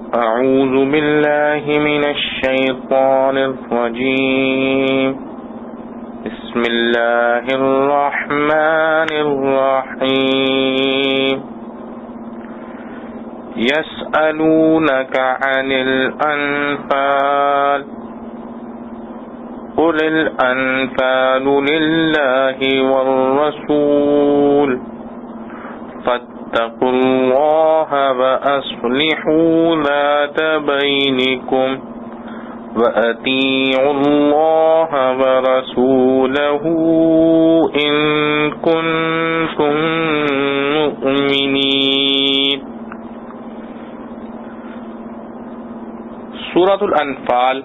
أعوذ بالله من الشيطان الرجيم بسم الله الرحمن الرحيم يسألونك عن الأنفال قل الأنفال لله والرسول فاتقوا الله وأصلحوا ذات بينكم وأطيعوا الله ورسوله إن كنتم مؤمنين۔ سورۃ الانفال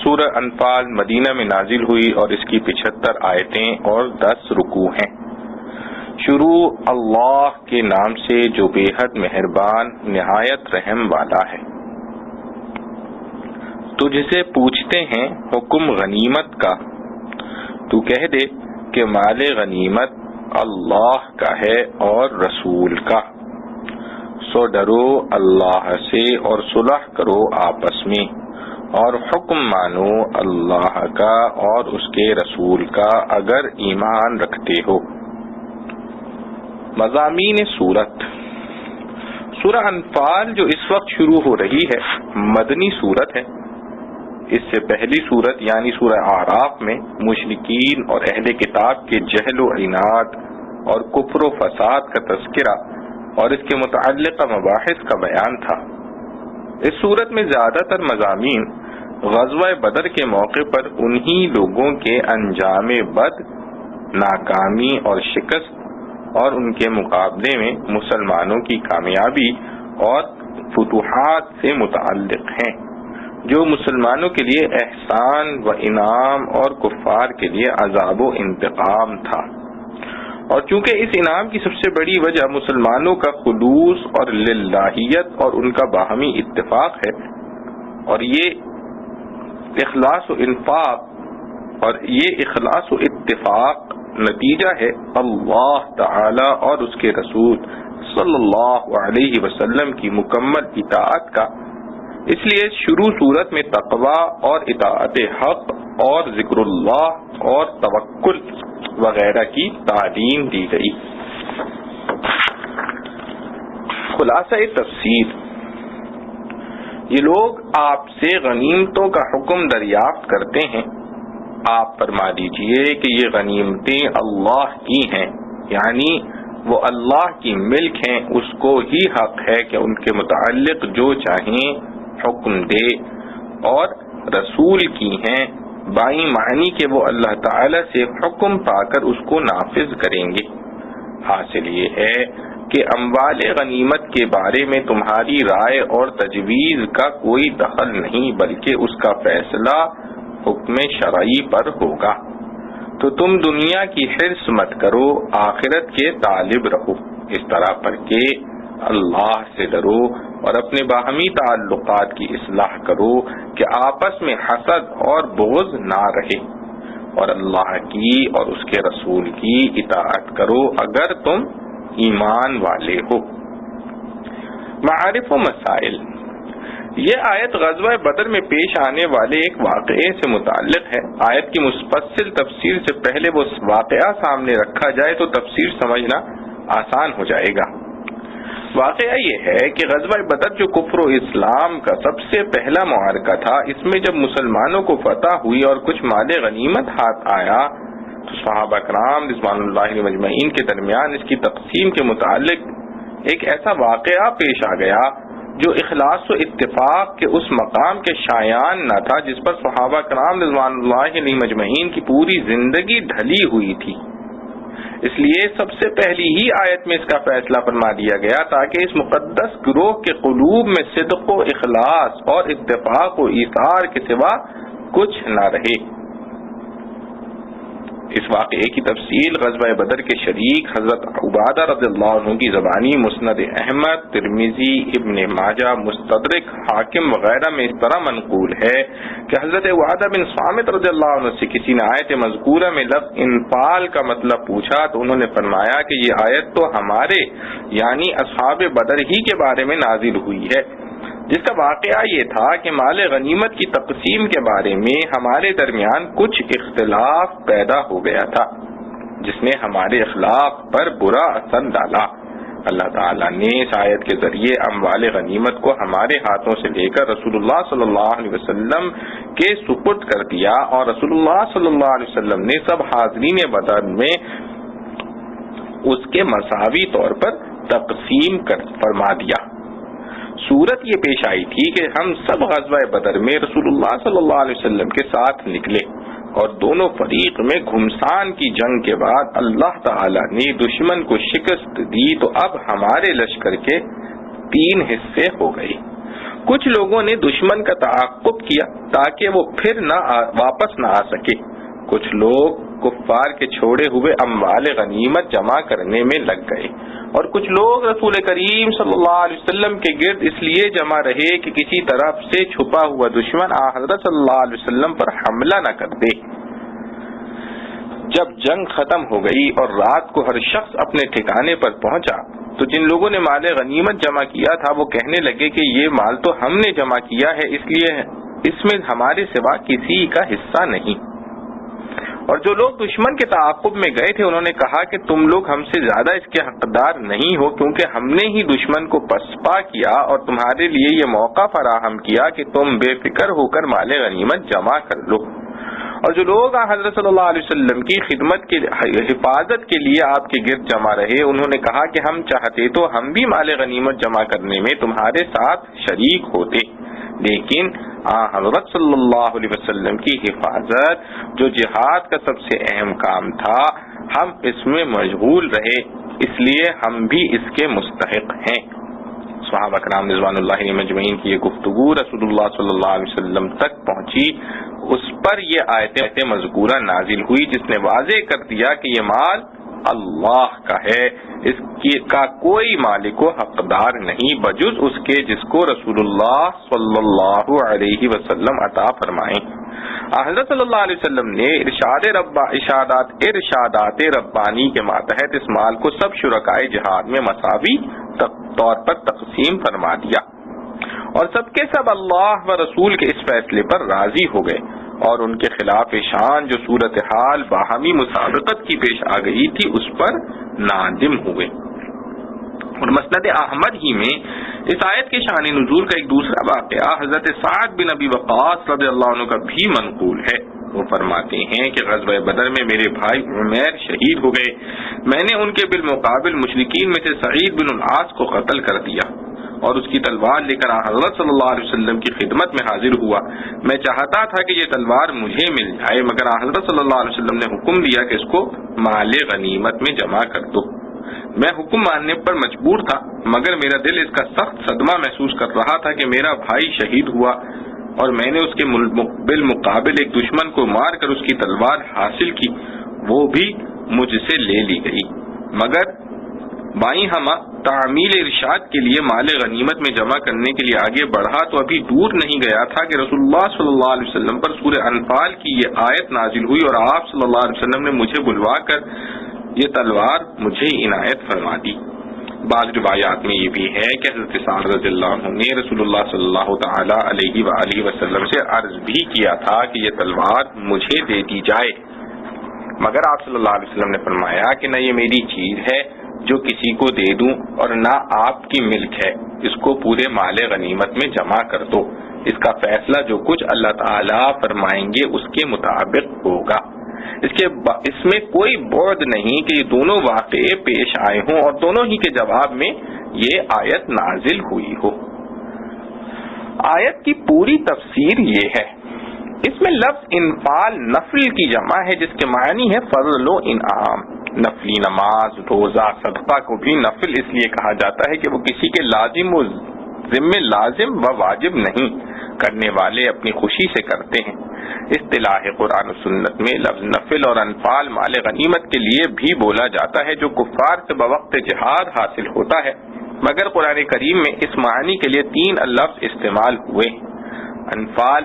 سورہ انفال مدینہ میں نازل ہوئی اور اس کی 75 آیتیں اور 10 رکوع ہیں۔ شروع اللہ کے نام سے جو بے حد مہربان نہایت رحم والا ہے۔ تجھ سے پوچھتے ہیں حکم غنیمت کا، تو کہہ دے کہ مال غنیمت اللہ کا ہے اور رسول کا، سو ڈرو اللہ سے اور صلح کرو آپس میں، اور حکم مانو اللہ کا اور اس کے رسول کا اگر ایمان رکھتے ہو۔ مضامین سورہ انفال جو اس وقت شروع ہو رہی ہے مدنی سورت ہے۔ اس سے پہلی سورت یعنی سورہ اعراف میں مشرکین اور اہل کتاب کے جہل و عناد اور کفر و فساد کا تذکرہ اور اس کے متعلقہ مباحث کا بیان تھا۔ اس سورت میں زیادہ تر مضامین غزوہ بدر کے موقع پر انہی لوگوں کے انجام بد، ناکامی اور شکست اور ان کے مقابلے میں مسلمانوں کی کامیابی اور فتوحات سے متعلق ہیں، جو مسلمانوں کے لیے احسان و انعام اور کفار کے لیے عذاب و انتقام تھا۔ اور چونکہ اس انعام کی سب سے بڑی وجہ مسلمانوں کا خلوص اور للہیت اور ان کا باہمی اتفاق ہے، اور یہ اخلاص و اتفاق نتیجہ ہے اللہ تعالی اور اس کے رسول صلی اللہ علیہ وسلم کی مکمل اطاعت کا، اس لیے شروع صورت میں تقوی اور اطاعت حق اور ذکر اللہ اور توکل وغیرہ کی تعلیم دی گئی۔ خلاصہ تفسیر، یہ لوگ آپ سے غنیمتوں کا حکم دریافت کرتے ہیں، آپ فرما دیجئے کہ یہ غنیمتیں اللہ کی ہیں، یعنی وہ اللہ کی ملک ہیں، اس کو ہی حق ہے کہ ان کے متعلق جو چاہیں حکم دے، اور رسول کی ہیں بائی معنی کہ وہ اللہ تعالی سے حکم پا کر اس کو نافذ کریں گے۔ حاصل یہ ہے کہ اموال غنیمت کے بارے میں تمہاری رائے اور تجویز کا کوئی دخل نہیں، بلکہ اس کا فیصلہ حکم شرعی پر ہوگا۔ تو تم دنیا کی حرص مت کرو، آخرت کے طالب رہو، اس طرح پر کہ اللہ سے ڈرو اور اپنے باہمی تعلقات کی اصلاح کرو کہ آپس میں حسد اور بغض نہ رہے، اور اللہ کی اور اس کے رسول کی اطاعت کرو اگر تم ایمان والے ہو۔ معارف و مسائل، یہ آیت غزوہ بدر میں پیش آنے والے ایک واقعے سے متعلق ہے۔ آیت کی مفصل تفسیر سے پہلے وہ واقعہ سامنے رکھا جائے تو تفسیر سمجھنا آسان ہو جائے گا۔ واقعہ یہ ہے کہ غزوہ بدر جو کفر و اسلام کا سب سے پہلا معرکہ تھا، اس میں جب مسلمانوں کو فتح ہوئی اور کچھ مال غنیمت ہاتھ آیا تو صحابہ کرام رضوان اللہ علیہم اجمعین کے درمیان اس کی تقسیم کے متعلق ایک ایسا واقعہ پیش آ گیا جو اخلاص و اتفاق کے اس مقام کے شایان نہ تھا جس پر صحابہ کرام رضوان اللہ علیہم اجمعین کی پوری زندگی ڈھلی ہوئی تھی۔ اس لیے سب سے پہلی ہی آیت میں اس کا فیصلہ فرما دیا گیا تاکہ اس مقدس گروہ کے قلوب میں صدق و اخلاص اور اتفاق و ایثار کے سوا کچھ نہ رہے۔ اس واقعے کی تفصیل غزوہ بدر کے شریک حضرت عبادہ رضی اللہ عنہ کی زبانی مسند احمد، ترمذی، ابن ماجہ، مستدرک، حاکم وغیرہ میں اس طرح منقول ہے کہ حضرت عبادہ بن صامت رضی اللہ عنہ سے کسی نے آیت مذکورہ میں لفظ انفال کا مطلب پوچھا تو انہوں نے فرمایا کہ یہ آیت تو ہمارے یعنی اصحاب بدر ہی کے بارے میں نازل ہوئی ہے۔ جس کا واقعہ یہ تھا کہ مال غنیمت کی تقسیم کے بارے میں ہمارے درمیان کچھ اختلاف پیدا ہو گیا تھا، جس نے ہمارے اخلاق پر برا اثر ڈالا۔ اللہ تعالیٰ نے اس آیت کے ذریعے اموال غنیمت کو ہمارے ہاتھوں سے لے کر رسول اللہ صلی اللہ علیہ وسلم کے سپرد کر دیا، اور رسول اللہ صلی اللہ علیہ وسلم نے سب حاضرین بدر میں اس کے مساوی طور پر تقسیم فرما دیا۔ صورت یہ پیش آئی تھی کہ ہم سب غزوہ بدر میں رسول اللہ صلی اللہ علیہ وسلم کے ساتھ نکلے، اور دونوں فریق میں گھمسان کی جنگ کے بعد اللہ تعالی نے دشمن کو شکست دی، تو اب ہمارے لشکر کے 3 حصے ہو گئے۔ کچھ لوگوں نے دشمن کا تعاقب کیا تاکہ وہ پھر واپس نہ آ سکے، کچھ لوگ کفار کے چھوڑے ہوئے اموال غنیمت جمع کرنے میں لگ گئے، اور کچھ لوگ رسول کریم صلی اللہ علیہ وسلم کے گرد اس لیے جمع رہے کہ کسی طرف سے چھپا ہوا دشمن حضرت صلی اللہ علیہ وسلم پر حملہ نہ کر دے۔ جب جنگ ختم ہو گئی اور رات کو ہر شخص اپنے ٹھکانے پر پہنچا، تو جن لوگوں نے مال غنیمت جمع کیا تھا وہ کہنے لگے کہ یہ مال تو ہم نے جمع کیا ہے، اس لیے اس میں ہمارے سوا کسی کا حصہ نہیں۔ اور جو لوگ دشمن کے تعاقب میں گئے تھے انہوں نے کہا کہ تم لوگ ہم سے زیادہ اس کے حقدار نہیں ہو، کیونکہ ہم نے ہی دشمن کو پسپا کیا اور تمہارے لیے یہ موقع فراہم کیا کہ تم بے فکر ہو کر مال غنیمت جمع کر لو۔ اور جو لوگ حضرت صلی اللہ علیہ وسلم کی خدمت کی حفاظت کے لیے آپ کے گرد جمع رہے، انہوں نے کہا کہ ہم چاہتے تو ہم بھی مال غنیمت جمع کرنے میں تمہارے ساتھ شریک ہوتے، لیکن حضرت صلی اللہ علیہ وسلم کی حفاظت جو جہاد کا سب سے اہم کام تھا، ہم اس میں مشغول رہے، اس لیے ہم بھی اس کے مستحق ہیں۔ صحابہ کرام رضوان اللہ علیہم اجمعین کی یہ گفتگو رسول اللہ صلی اللہ علیہ وسلم تک پہنچی، اس پر یہ آیت مذکورہ نازل ہوئی جس نے واضح کر دیا کہ یہ مال اللہ کا ہے، اس کا کوئی مالک و حقدار نہیں بجز اس کے جس کو رسول اللہ صلی اللہ علیہ وسلم عطا فرمائیں۔ حضرت صلی اللہ علیہ وسلم نے ارشادات ربانی کے ماتحت اس مال کو سب شرکائے جہاد میں مساوی طور پر تقسیم فرما دیا، اور سب کے سب اللہ و رسول کے اس فیصلے پر راضی ہو گئے، اور ان کے خلاف شان جو صورتحال باہمی مسابقت کی پیش آ گئی تھی اس پر نادم ہوئے۔ اور مسند احمد ہی میں اس آیت کے شان نزول کا ایک دوسرا واقعہ حضرت سعد بن ابی وقاص رضی اللہ عنہ کا بھی منقول ہے۔ وہ فرماتے ہیں کہ غزوہ بدر میں میرے بھائی عمیر شہید ہو گئے، میں نے ان کے بالمقابل مشرکین میں سے سعید بن العاص کو قتل کر دیا اور اس کی تلوار لے کر حضرت صلی اللہ علیہ وسلم کی خدمت میں حاضر ہوا۔ میں چاہتا تھا کہ یہ تلوار مجھے مل جائے، مگر حضرت صلی اللہ علیہ وسلم نے حکم دیا کہ اس کو مال غنیمت میں جمع کر دو۔ میں حکم ماننے پر مجبور تھا، مگر میرا دل اس کا سخت صدمہ محسوس کر رہا تھا کہ میرا بھائی شہید ہوا، اور میں نے اس کے بالمقابل ایک دشمن کو مار کر اس کی تلوار حاصل کی، وہ بھی مجھ سے لے لی گئی۔ مگر بائیں ہمہ تعمیل ارشاد کے لیے مال غنیمت میں جمع کرنے کے لیے آگے بڑھا تو ابھی دور نہیں گیا تھا کہ رسول اللہ صلی اللہ علیہ وسلم پر سورہ انفال کی یہ آیت نازل ہوئی، اور آپ صلی اللہ علیہ وسلم نے مجھے بلوا کر یہ تلوار مجھے عنایت فرما دی۔ بعض روایات میں یہ بھی ہے کہ حضرت سعد رضی اللہ عنہ نے رسول اللہ صلی اللہ تعالی علیہ وآلہ وسلم سے عرض بھی کیا تھا کہ یہ تلوار مجھے دے دی جائے، مگر آپ صلی اللہ علیہ وسلم نے فرمایا کہ نہ یہ میری چیز ہے جو کسی کو دے دوں، اور نہ آپ کی ملک ہے، اس کو پورے مال غنیمت میں جمع کر دو، اس کا فیصلہ جو کچھ اللہ تعالی فرمائیں گے اس کے مطابق ہوگا۔ اس میں کوئی بعد نہیں کہ یہ دونوں واقعے پیش آئے ہوں اور دونوں ہی کے جواب میں یہ آیت نازل ہوئی ہو۔ آیت کی پوری تفسیر یہ ہے، اس میں لفظ انفال نفل کی جمع ہے جس کے معنی ہے فضل و انعام۔ نفلی نماز، روزہ، صدقہ کو بھی نفل اس لیے کہا جاتا ہے کہ وہ کسی کے لازم و ذمہ لازم و واجب نہیں، کرنے والے اپنی خوشی سے کرتے ہیں۔ اصطلاح قرآن و سنت میں لفظ نفل اور انفال مال غنیمت کے لیے بھی بولا جاتا ہے جو کفار سے بوقت جہاد حاصل ہوتا ہے، مگر قرآن کریم میں اس معنی کے لیے 3 لفظ استعمال ہوئے، انفال،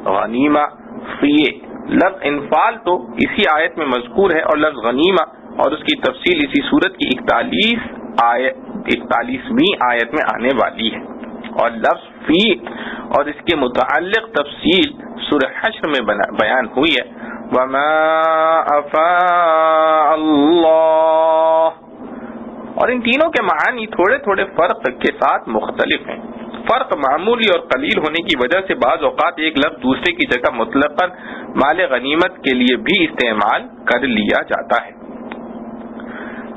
غنیمہ، فیے۔ لفظ انفال تو اسی آیت میں مذکور ہے، اور لفظ غنیمہ اور اس کی تفصیل اسی سورت کی 41ویں آیت میں آنے والی ہے۔ اور لفظ فی اور اس کے متعلق تفصیل سورہ حشر میں بیان ہوئی ہے، وما افاء اللہ، اور ان تینوں کے معنی تھوڑے تھوڑے فرق کے ساتھ مختلف ہیں۔ فرق معمولی اور قلیل ہونے کی وجہ سے بعض اوقات ایک لفظ دوسرے کی جگہ مطلقاً مال غنیمت کے لیے بھی استعمال کر لیا جاتا ہے۔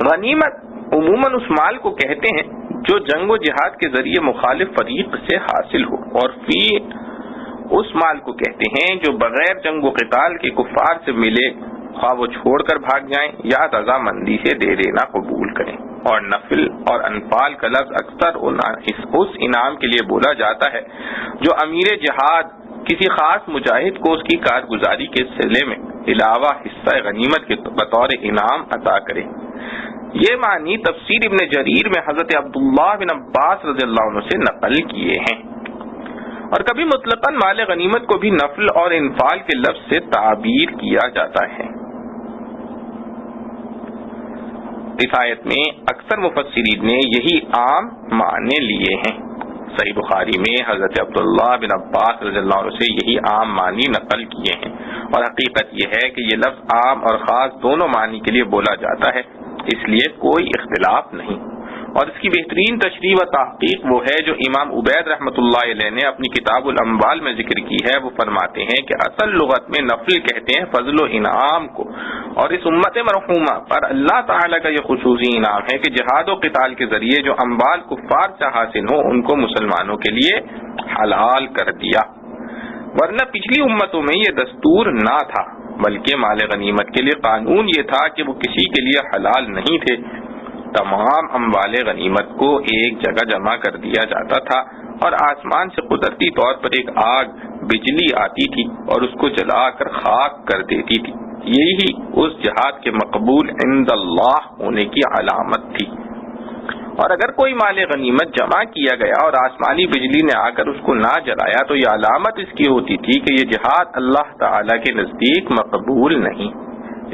غنیمت عموماً اس مال کو کہتے ہیں جو جنگ و جہاد کے ذریعے مخالف فریق سے حاصل ہو، اور فی اس مال کو کہتے ہیں جو بغیر جنگ و قتال کے کفار سے ملے، خواہ وہ چھوڑ کر بھاگ جائیں یا رضامندی سے دے دینا قبول کریں۔ اور نفل اور انفال کا لفظ اکثر اس انعام کے لیے بولا جاتا ہے جو امیر جہاد کسی خاص مجاہد کو اس کی کارگزاری کے صلے میں علاوہ حصہ غنیمت کے بطور انعام عطا کرے۔ یہ معنی تفسیر ابن جریر میں حضرت عبداللہ بن عباس رضی اللہ عنہ سے نقل کیے ہیں۔ اور کبھی مطلقاً مال غنیمت کو بھی نفل اور انفال کے لفظ سے تعبیر کیا جاتا ہے۔ اس آیت میں اکثر مفسرین نے یہی عام معنی لیے ہیں۔ صحیح بخاری میں حضرت عبداللہ بن عباس رضی اللہ عنہ سے یہی عام معنی نقل کیے ہیں، اور حقیقت یہ ہے کہ یہ لفظ عام اور خاص دونوں معنی کے لیے بولا جاتا ہے، اس لیے کوئی اختلاف نہیں۔ اور اس کی بہترین تشریح و تحقیق وہ ہے جو امام عبید رحمۃ اللہ علیہ نے اپنی کتاب الاموال میں ذکر کی ہے۔ وہ فرماتے ہیں کہ اصل لغت میں نفل کہتے ہیں فضل و انعام کو، اور اس امت مرحومہ پر اللہ تعالیٰ کا یہ خصوصی انعام ہے کہ جہاد و قتال کے ذریعے جو اموال کفار سے حاصل ہوں ان کو مسلمانوں کے لیے حلال کر دیا، ورنہ پچھلی امتوں میں یہ دستور نہ تھا، بلکہ مال غنیمت کے لیے قانون یہ تھا کہ وہ کسی کے لیے حلال نہیں تھے۔ تمام اموال غنیمت کو ایک جگہ جمع کر دیا جاتا تھا، اور آسمان سے قدرتی طور پر ایک آگ بجلی آتی تھی اور اس کو جلا کر خاک کر دیتی تھی۔ یہی اس جہاد کے مقبول عند اللہ ہونے کی علامت تھی۔ اور اگر کوئی مال غنیمت جمع کیا گیا اور آسمانی بجلی نے آ کر اس کو نہ جلایا تو یہ علامت اس کی ہوتی تھی کہ یہ جہاد اللہ تعالی کے نزدیک مقبول نہیں،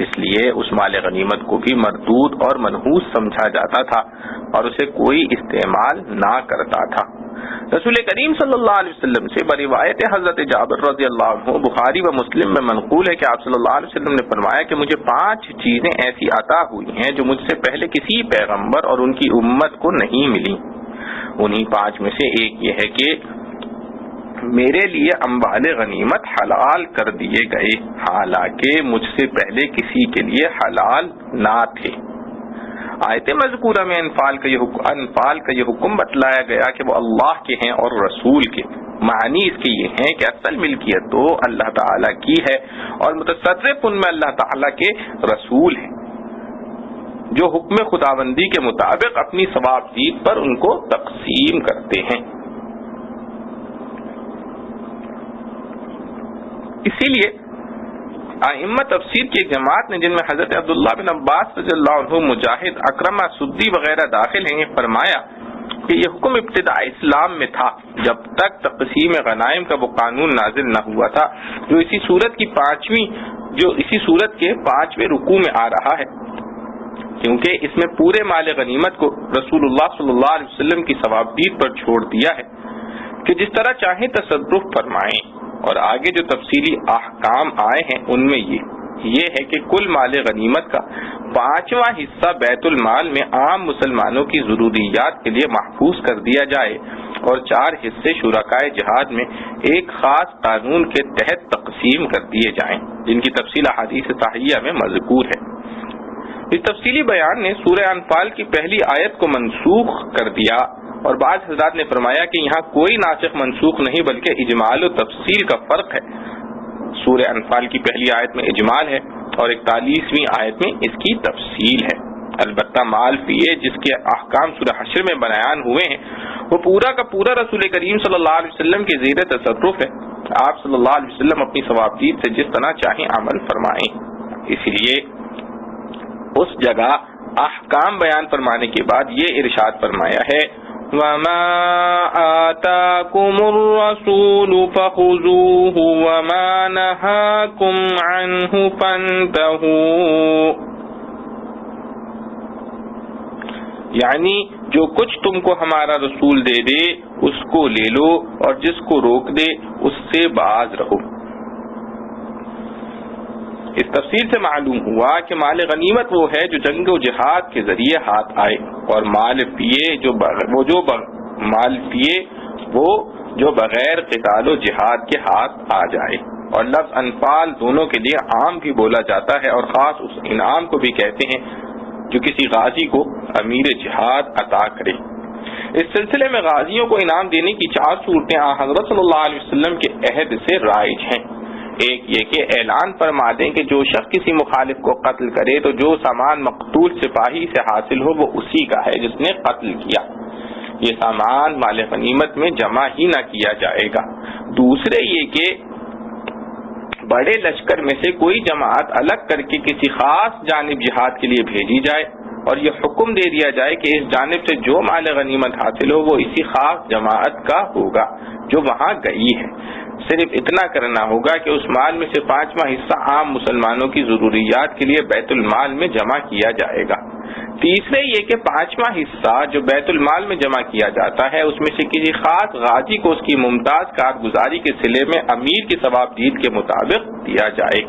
اس لیے اس مال غنیمت کو بھی مردود اور منحوس سمجھا جاتا تھا اور اسے کوئی استعمال نہ کرتا تھا۔ رسول کریم صلی اللہ علیہ وسلم سے بروایت حضرت جابر رضی اللہ عنہ بخاری و مسلم میں منقول ہے کہ آپ صلی اللہ علیہ وسلم نے فرمایا کہ مجھے 5 چیزیں ایسی عطا ہوئی ہیں جو مجھ سے پہلے کسی پیغمبر اور ان کی امت کو نہیں ملی۔ انہی 5 میں سے ایک یہ ہے کہ میرے لیے اموال غنیمت حلال کر دیے گئے، حالانکہ مجھ سے پہلے کسی کے لیے حلال نہ تھے۔ آیت مذکورہ میں انفال کا یہ حکم بتلایا گیا کہ وہ اللہ کے ہیں اور رسول کے۔ معنی اس کے یہ ہیں کہ اصل ملکیت تو اللہ تعالیٰ کی ہے اور متصرف ان میں اللہ تعالیٰ کے رسول ہیں جو حکم خداوندی کے مطابق اپنی ثوابدید پر ان کو تقسیم کرتے ہیں۔ اسی لیے ائمہ تفسیر کی ایک جماعت نے جن میں حضرت عبداللہ بن عباس رضی اللہ عنہ، مجاہد، اکرمہ، سدی وغیرہ داخل ہیں، یہ فرمایا کہ یہ حکم ابتداء اسلام میں تھا جب تک تقسیم غنائم کا وہ قانون نازل نہ ہوا تھا جو اسی صورت کے 5ویں رکوع میں آ رہا ہے، کیونکہ اس میں پورے مال غنیمت کو رسول اللہ صلی اللہ علیہ وسلم کی ثوابدید پر چھوڑ دیا ہے کہ جس طرح چاہیں تصرف فرمائیں، اور آگے جو تفصیلی احکام آئے ہیں ان میں یہ ہے کہ کل مال غنیمت کا 5واں حصہ بیت المال میں عام مسلمانوں کی ضروریات کے لیے محفوظ کر دیا جائے اور 4 حصے شرکائے جہاد میں ایک خاص قانون کے تحت تقسیم کر دیے جائیں، جن کی تفصیل احادیث صحیحہ میں مذکور ہے۔ اس تفصیلی بیان نے سورہ انفال کی پہلی آیت کو منسوخ کر دیا، اور بعض حضرات نے فرمایا کہ یہاں کوئی ناسخ منسوخ نہیں بلکہ اجمال و تفصیل کا فرق ہے۔ سورہ انفال کی پہلی آیت میں اجمال ہے اور 41ویں آیت میں اس کی تفصیل ہے۔ البتہ مال فیے جس کے احکام سورہ حشر میں بیان ہوئے ہیں وہ پورا کا پورا رسول کریم صلی اللہ علیہ وسلم کی زیر تصرف ہے۔ آپ صلی اللہ علیہ وسلم اپنی ثوابدید سے جس طرح چاہیں عمل فرمائیں۔ اس لیے اس جگہ احکام بیان فرمانے کے بعد یہ ارشاد فرمایا ہے وَمَا آتَاكُمُ الرَّسُولُ فَخُذُوهُ وَمَا نَهَاكُمْ عَنْهُ فَانْتَهُوا، یعنی جو کچھ تم کو ہمارا رسول دے دے اس کو لے لو اور جس کو روک دے اس سے باز رہو۔ اس تفصیل سے معلوم ہوا کہ مال غنیمت وہ ہے جو جنگ و جہاد کے ذریعے ہاتھ آئے، اور مال پیے وہ جو بغیر قتال و جہاد کے ہاتھ آ جائے۔ اور لفظ انفال دونوں کے لیے عام بھی بولا جاتا ہے اور خاص اس انعام کو بھی کہتے ہیں جو کسی غازی کو امیر جہاد عطا کرے۔ اس سلسلے میں غازیوں کو انعام دینے کی 4 صورتیں حضرت صلی اللہ علیہ وسلم کے عہد سے رائج ہیں۔ ایک یہ کہ اعلان فرما دیں کہ جو شخص کسی مخالف کو قتل کرے تو جو سامان مقتول سپاہی سے حاصل ہو وہ اسی کا ہے جس نے قتل کیا، یہ سامان مال غنیمت میں جمع ہی نہ کیا جائے گا۔ دوسرے یہ کہ بڑے لشکر میں سے کوئی جماعت الگ کر کے کسی خاص جانب جہاد کے لیے بھیجی جائے اور یہ حکم دے دیا جائے کہ اس جانب سے جو مال غنیمت حاصل ہو وہ اسی خاص جماعت کا ہوگا جو وہاں گئی ہے۔ صرف اتنا کرنا ہوگا کہ اس مال میں سے 5واں حصہ عام مسلمانوں کی ضروریات کے لیے بیت المال میں جمع کیا جائے گا۔ تیسرے یہ کہ 5واں حصہ جو بیت المال میں جمع کیا جاتا ہے اس میں سے کسی خاص غازی کو اس کی ممتاز کارگزاری کے صلے میں امیر کی ثوابدید کے مطابق دیا جائے۔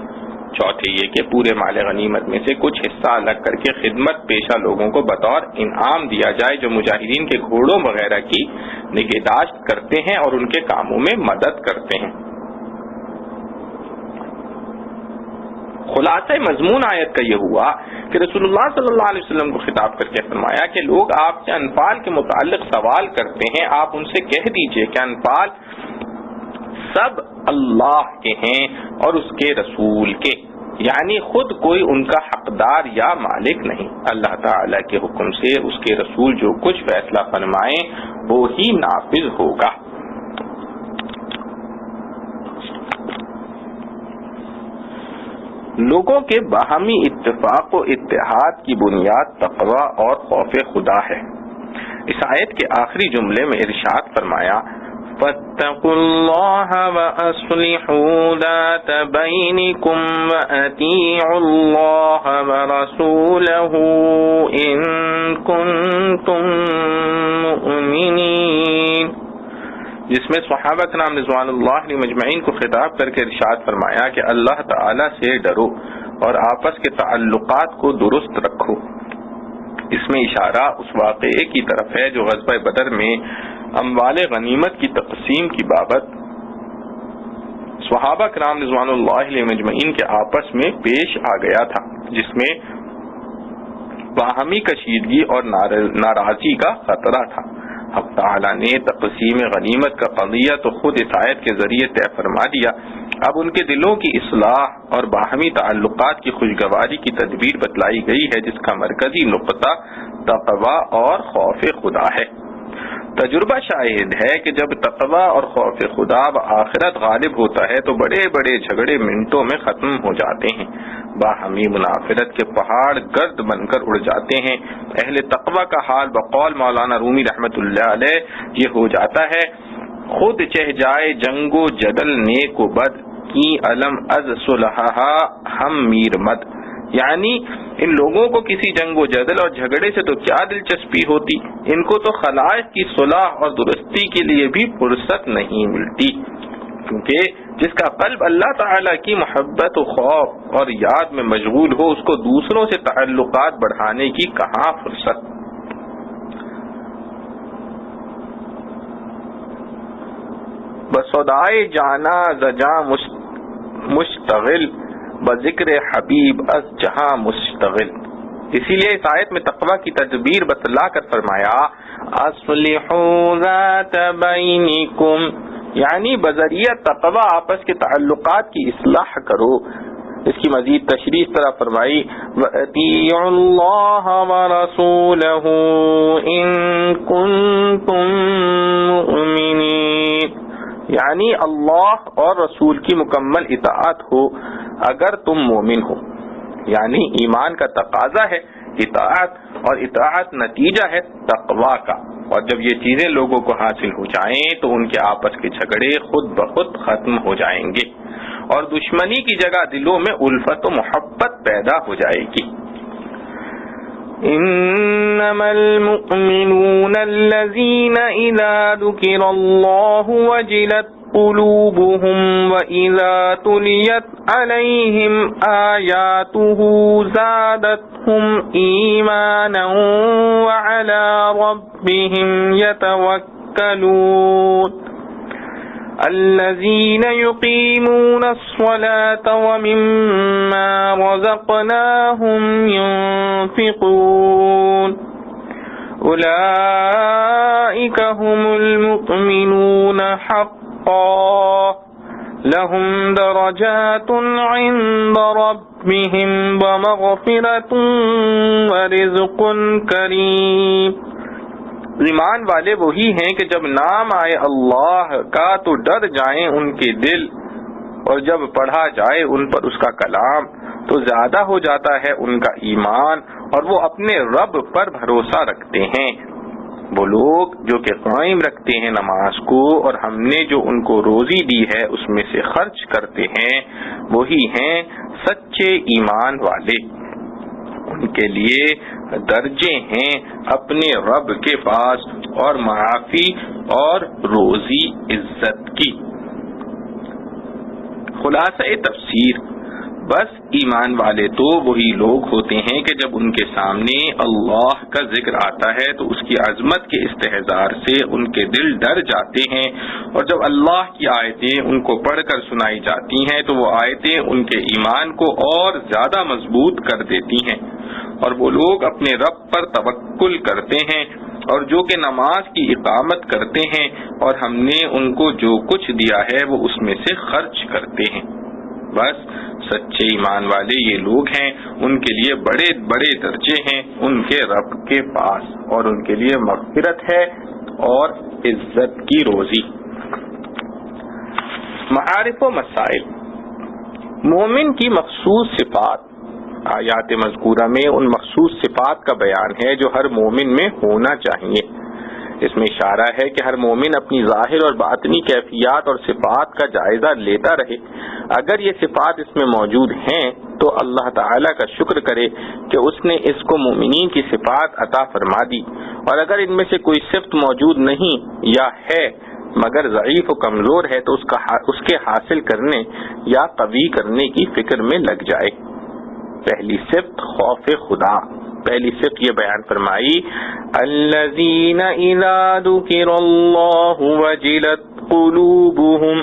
چوتھے یہ کہ پورے مال غنیمت میں سے کچھ حصہ الگ کر کے خدمت پیشہ لوگوں کو بطور انعام دیا جائے جو مجاہدین کے گھوڑوں وغیرہ کی نگہداشت کرتے ہیں اور ان کے کاموں میں مدد کرتے ہیں۔ خلاصہ مضمون آیت کا یہ ہوا کہ رسول اللہ صلی اللہ علیہ وسلم کو خطاب کر کے فرمایا کہ لوگ آپ سے انفال کے متعلق سوال کرتے ہیں، آپ ان سے کہہ دیجئے کہ انفال سب اللہ کے ہیں اور اس کے رسول کے، یعنی خود کوئی ان کا حقدار یا مالک نہیں۔ اللہ تعالی کے حکم سے اس کے رسول جو کچھ فیصلہ فرمائیں وہی نافذ ہوگا۔ لوگوں کے باہمی اتفاق و اتحاد کی بنیاد تقوی اور خوف خدا ہے۔ اس آیت کے آخری جملے میں ارشاد فرمایا فَاتَّقُوا اللَّهَ وَأَصْلِحُوا ذَاتَ بَيْنِكُمْ وَأَطِيعُوا اللَّهَ وَرَسُولَهُ إِن كُنتُم مُّؤْمِنِينَ، جس میں صحابہ کرام رضوان اللہ علیہم مجمعین کو خطاب کر کے ارشاد فرمایا کہ اللہ تعالی سے ڈرو اور آپس کے تعلقات کو درست رکھو۔ اس میں اشارہ اس واقعے کی طرف ہے جو غزوہ بدر میں اموال غنیمت کی تقسیم کی بابت صحابہ کرام رضوان اللہ علیہم مجمعین کے آپس میں پیش آ گیا تھا، جس میں باہمی کشیدگی اور ناراضی کا خطرہ تھا۔ حق تعالی نے تقسیم غنیمت کا قضیہ تو خود اس آیت کے ذریعے طے فرما دیا، اب ان کے دلوں کی اصلاح اور باہمی تعلقات کی خوشگواری کی تدبیر بتلائی گئی ہے جس کا مرکزی نقطہ تقوی اور خوف خدا ہے۔ تجربہ شاہد ہے کہ جب تقوی اور خوف خدا بآخرت غالب ہوتا ہے تو بڑے بڑے جھگڑے منٹوں میں ختم ہو جاتے ہیں، باہمی منافرت کے پہاڑ گرد بن کر اڑ جاتے ہیں۔ اہل تقوی کا حال بقول مولانا رومی رحمت اللہ علیہ یہ ہو جاتا ہے خود چہ جائے جنگ و جدل نیک و بد کی علم از صلحہ ہم میر مد، یعنی ان لوگوں کو کسی جنگ و جدل اور جھگڑے سے تو کیا دلچسپی ہوتی، ان کو تو خلائق کی صلح اور درستی کے لیے بھی فرصت نہیں ملتی، کیونکہ جس کا قلب اللہ تعالی کی محبت و خوف اور یاد میں مشغول ہو اس کو دوسروں سے تعلقات بڑھانے کی کہاں فرصت۔ بسودائے جانا زجاں مشتغل بذکر حبیب از جہاں مشتغل، اسی لیے اس آیت میں تقوی کی تدبیر بتلا کر فرمایا اصلحوا ذات بینکم، یعنی بذریعہ تقوی آپس کے تعلقات کی اصلاح کرو۔ اس کی مزید تشریح اس طرح فرمائی وَأَطِيعُوا اللَّهَ وَرَسُولَهُ إِن كُنتُم مُّؤْمِنِينَ، یعنی اللہ اور رسول کی مکمل اطاعت ہو اگر تم مومن ہو، یعنی ایمان کا تقاضا ہے اطاعت اور اطاعت نتیجہ ہے تقوی کا، اور جب یہ چیزیں لوگوں کو حاصل ہو جائیں تو ان کے آپس کے جھگڑے خود بخود ختم ہو جائیں گے اور دشمنی کی جگہ دلوں میں الفت و محبت پیدا ہو جائے گی۔ انما المؤمنون الذين اذا ذكر الله وجلت قلوبهم واذا تليت عليهم آياته زادتهم ایمانا وعلى ربهم يتوكلون الذين يقيمون الصلاة ومما رزقناهم ينفقون أولئك هم المؤمنون حقا لهم درجات عند ربهم ومغفرة ورزق کریم. ایمان والے وہی ہیں کہ جب نام آئے اللہ کا تو ڈر جائیں ان کے دل، اور جب پڑھا جائے ان پر اس کا کلام تو زیادہ ہو جاتا ہے ان کا ایمان، اور وہ اپنے رب پر بھروسہ رکھتے ہیں. وہ لوگ جو کہ قائم رکھتے ہیں نماز کو اور ہم نے جو ان کو روزی دی ہے اس میں سے خرچ کرتے ہیں، وہی ہیں سچے ایمان والے. ان کے لیے درجے ہیں اپنے رب کے پاس اور معافی اور روزی عزت کی. خلاصہ تفسیر، بس ایمان والے تو وہی لوگ ہوتے ہیں کہ جب ان کے سامنے اللہ کا ذکر آتا ہے تو اس کی عظمت کے استحضار سے ان کے دل ڈر جاتے ہیں، اور جب اللہ کی آیتیں ان کو پڑھ کر سنائی جاتی ہیں تو وہ آیتیں ان کے ایمان کو اور زیادہ مضبوط کر دیتی ہیں. اور وہ لوگ اپنے رب پر توکل کرتے ہیں اور جو کہ نماز کی اقامت کرتے ہیں، اور ہم نے ان کو جو کچھ دیا ہے وہ اس میں سے خرچ کرتے ہیں. بس سچے ایمان والے یہ لوگ ہیں، ان کے لیے بڑے بڑے درجے ہیں ان کے رب کے پاس، اور ان کے لیے مغفرت ہے اور عزت کی روزی. معارف و مسائل. مومن کی مخصوص صفات. آیات مذکورہ میں ان مخصوص صفات کا بیان ہے جو ہر مومن میں ہونا چاہیے. اس میں اشارہ ہے کہ ہر مومن اپنی ظاہر اور باطنی کیفیات اور صفات کا جائزہ لیتا رہے. اگر یہ صفات اس میں موجود ہیں تو اللہ تعالیٰ کا شکر کرے کہ اس نے اس کو مومنین کی صفات عطا فرما دی، اور اگر ان میں سے کوئی صفت موجود نہیں یا ہے مگر ضعیف و کمزور ہے تو اس کے حاصل کرنے یا قوی کرنے کی فکر میں لگ جائے. پہلی صفت خوف خدا. پہلی صفت یہ بیان فرمائی، الذین اذا ذکر اللہ وجلت قلوبہم،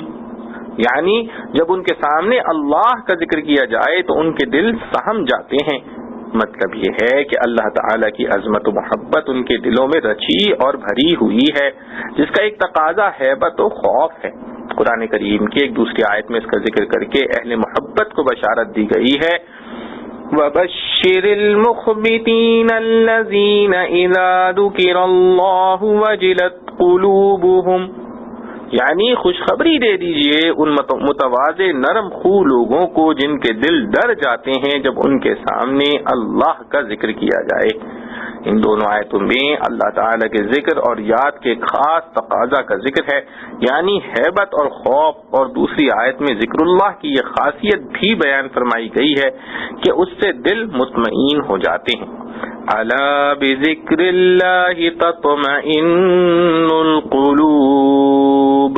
یعنی جب ان کے سامنے اللہ کا ذکر کیا جائے تو ان کے دل سہم جاتے ہیں. مطلب یہ ہے کہ اللہ تعالیٰ کی عظمت و محبت ان کے دلوں میں رچی اور بھری ہوئی ہے، جس کا ایک تقاضا ہیبت و خوف ہے. قرآن کریم کی ایک دوسری آیت میں اس کا ذکر کر کے اہل محبت کو بشارت دی گئی ہے، وَبَشِّرِ الْمُخْبِتِينَ الَّذِينَ إِذَا ذُكِرَ اللَّهُ وَجِلَتْ قُلُوبُهُمْ، یعنی خوشخبری دے دیجئے ان متواضع نرم خو لوگوں کو جن کے دل ڈر جاتے ہیں جب ان کے سامنے اللہ کا ذکر کیا جائے. ان دونوں آیتوں میں اللہ تعالیٰ کے ذکر اور یاد کے خاص تقاضا کا ذکر ہے، یعنی ہیبت اور خوف، اور دوسری آیت میں ذکر اللہ کی یہ خاصیت بھی بیان فرمائی گئی ہے کہ اس سے دل مطمئن ہو جاتے ہیں. الا بذکر اللہ تطمئن القلوب،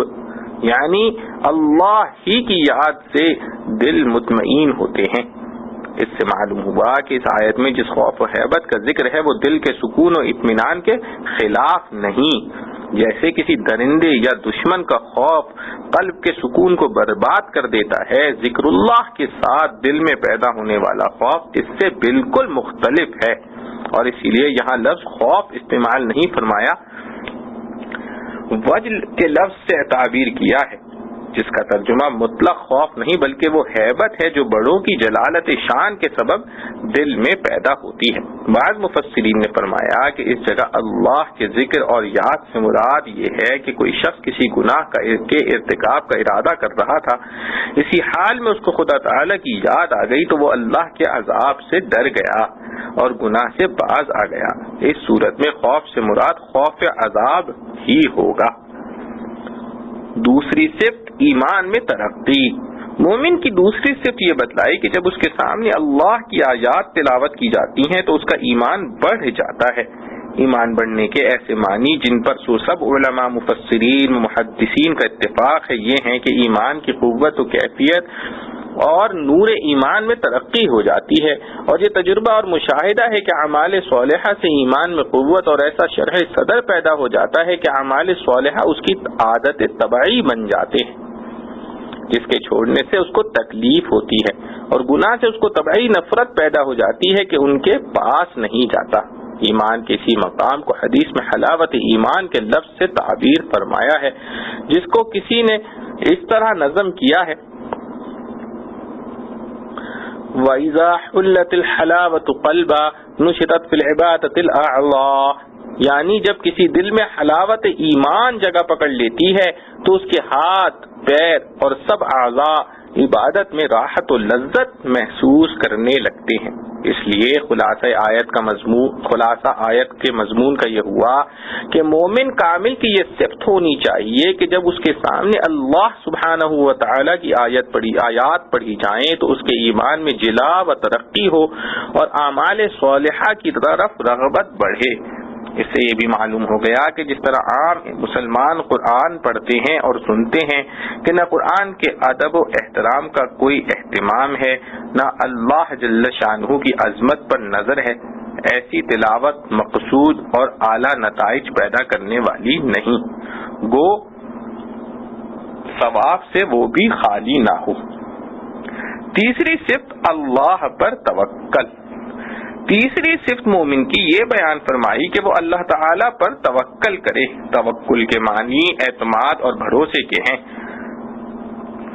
یعنی اللہ ہی کی یاد سے دل مطمئن ہوتے ہیں. اس سے معلوم ہوا کہ اس آیت میں جس خوف و ہیبت کا ذکر ہے وہ دل کے سکون و اطمینان کے خلاف نہیں. جیسے کسی درندے یا دشمن کا خوف قلب کے سکون کو برباد کر دیتا ہے، ذکر اللہ کے ساتھ دل میں پیدا ہونے والا خوف اس سے بالکل مختلف ہے، اور اسی لیے یہاں لفظ خوف استعمال نہیں فرمایا، وجل کے لفظ سے تعبیر کیا ہے، جس کا ترجمہ مطلق خوف نہیں بلکہ وہ ہیبت ہے جو بڑوں کی جلالت شان کے سبب دل میں پیدا ہوتی ہے. بعض مفسرین نے فرمایا کہ اس جگہ اللہ کے ذکر اور یاد سے مراد یہ ہے کہ کوئی شخص کسی گناہ کے ارتکاب کا ارادہ کر رہا تھا، اسی حال میں اس کو خدا تعالیٰ کی یاد آ گئی تو وہ اللہ کے عذاب سے ڈر گیا اور گناہ سے باز آ گیا. اس صورت میں خوف سے مراد خوف عذاب ہی ہوگا. دوسری صفت ایمان میں ترقی. مومن کی دوسری صفت یہ بتلائی کہ جب اس کے سامنے اللہ کی آیات تلاوت کی جاتی ہیں تو اس کا ایمان بڑھ جاتا ہے۔ ایمان بڑھنے کے ایسے معنی جن پر سب علماء مفسرین محدثین کا اتفاق ہے یہ ہیں کہ ایمان کی قوت و کیفیت اور نور ایمان میں ترقی ہو جاتی ہے، اور یہ تجربہ اور مشاہدہ ہے کہ اعمال صالحہ سے ایمان میں قوت اور ایسا شرح صدر پیدا ہو جاتا ہے کہ اعمال صالحہ اس کی عادت طبعی بن جاتے ہیں، جس کے چھوڑنے سے اس کو تکلیف ہوتی ہے، اور گناہ سے اس کو طبعی نفرت پیدا ہو جاتی ہے کہ ان کے پاس نہیں جاتا۔ ایمان کے اسی مقام کو حدیث میں حلاوت ایمان کے لفظ سے تعبیر فرمایا ہے، جس کو کسی نے اس طرح نظم کیا ہے، وَإِذَا حُلَّتِ الْحَلَاوَةُ قَلْبًا نُشِطَتْ فِي الْعِبَادَةِ الْأَعْضَاءُ، یعنی جب کسی دل میں حلاوت ایمان جگہ پکڑ لیتی ہے تو اس کے ہاتھ، پیر اور سب اعضاء عبادت میں راحت و لذت محسوس کرنے لگتے ہیں۔ اس لیے خلاصہ آیت کے مضمون کا یہ ہوا کہ مومن کامل کی یہ صفت ہونی چاہیے کہ جب اس کے سامنے اللہ سبحانہ و تعالی کی آیات پڑھی جائیں تو اس کے ایمان میں جلا و ترقی ہو اور اعمال صالحہ کی طرف رغبت بڑھے۔ اس سے یہ بھی معلوم ہو گیا کہ جس طرح عام مسلمان قرآن پڑھتے ہیں اور سنتے ہیں کہ نہ قرآن کے ادب و احترام کا کوئی اہتمام ہے، نہ اللہ جل شانہ کی عظمت پر نظر ہے، ایسی تلاوت مقصود اور اعلیٰ نتائج پیدا کرنے والی نہیں، گو ثواب سے وہ بھی خالی نہ ہو۔ تیسری صفت اللہ پر توکل۔ تیسری صفت مومن کی یہ بیان فرمائی کہ وہ اللہ تعالی پر توکل کرے۔ توکل کے معنی اعتماد اور بھروسے کے ہیں۔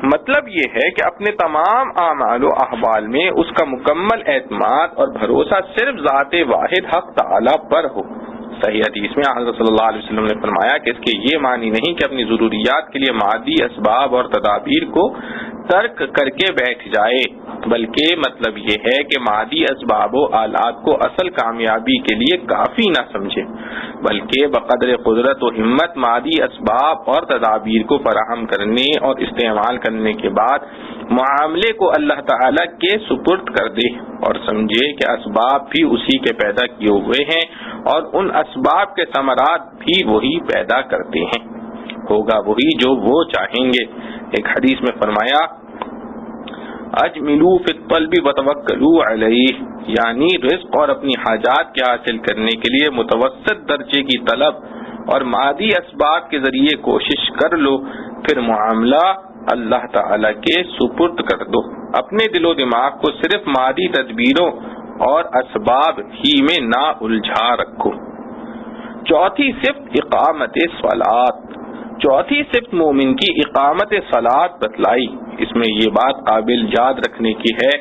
مطلب یہ ہے کہ اپنے تمام اعمال و احوال میں اس کا مکمل اعتماد اور بھروسہ صرف ذات واحد حق تعالی پر ہو۔ صحیح حدیث میں حضرت صلی اللہ علیہ وسلم نے فرمایا کہ اس کے یہ معنی نہیں کہ اپنی ضروریات کے لیے مادی اسباب اور تدابیر کو ترک کر کے بیٹھ جائے، بلکہ مطلب یہ ہے کہ مادی اسباب و آلات کو اصل کامیابی کے لیے کافی نہ سمجھے، بلکہ بقدر قدرت و ہمت مادی اسباب اور تدابیر کو فراہم کرنے اور استعمال کرنے کے بعد معاملے کو اللہ تعالی کے سپرد کر دے اور سمجھے کہ اسباب بھی اسی کے پیدا کیے ہوئے ہیں اور ان اسباب کے ثمرات بھی وہی پیدا کرتے ہیں، ہوگا وہی جو وہ چاہیں گے۔ ایک حدیث میں فرمایا اجملوا فی الطلب وتوکلوا علیہ، یعنی رزق اور اپنی حاجات کے حاصل کرنے کے لیے متوسط درجے کی طلب اور مادی اسباب کے ذریعے کوشش کر لو، پھر معاملہ اللہ تعالی کے سپرد کر دو، اپنے دل و دماغ کو صرف مادی تدبیروں اور اسباب ہی میں نہ الجھا رکھو۔ چوتھی صفت اقامت صلاۃ۔ چوتھی صفت مومن کی اقامت صلاۃ بتلائی۔ اس میں یہ بات قابل یاد رکھنے کی ہے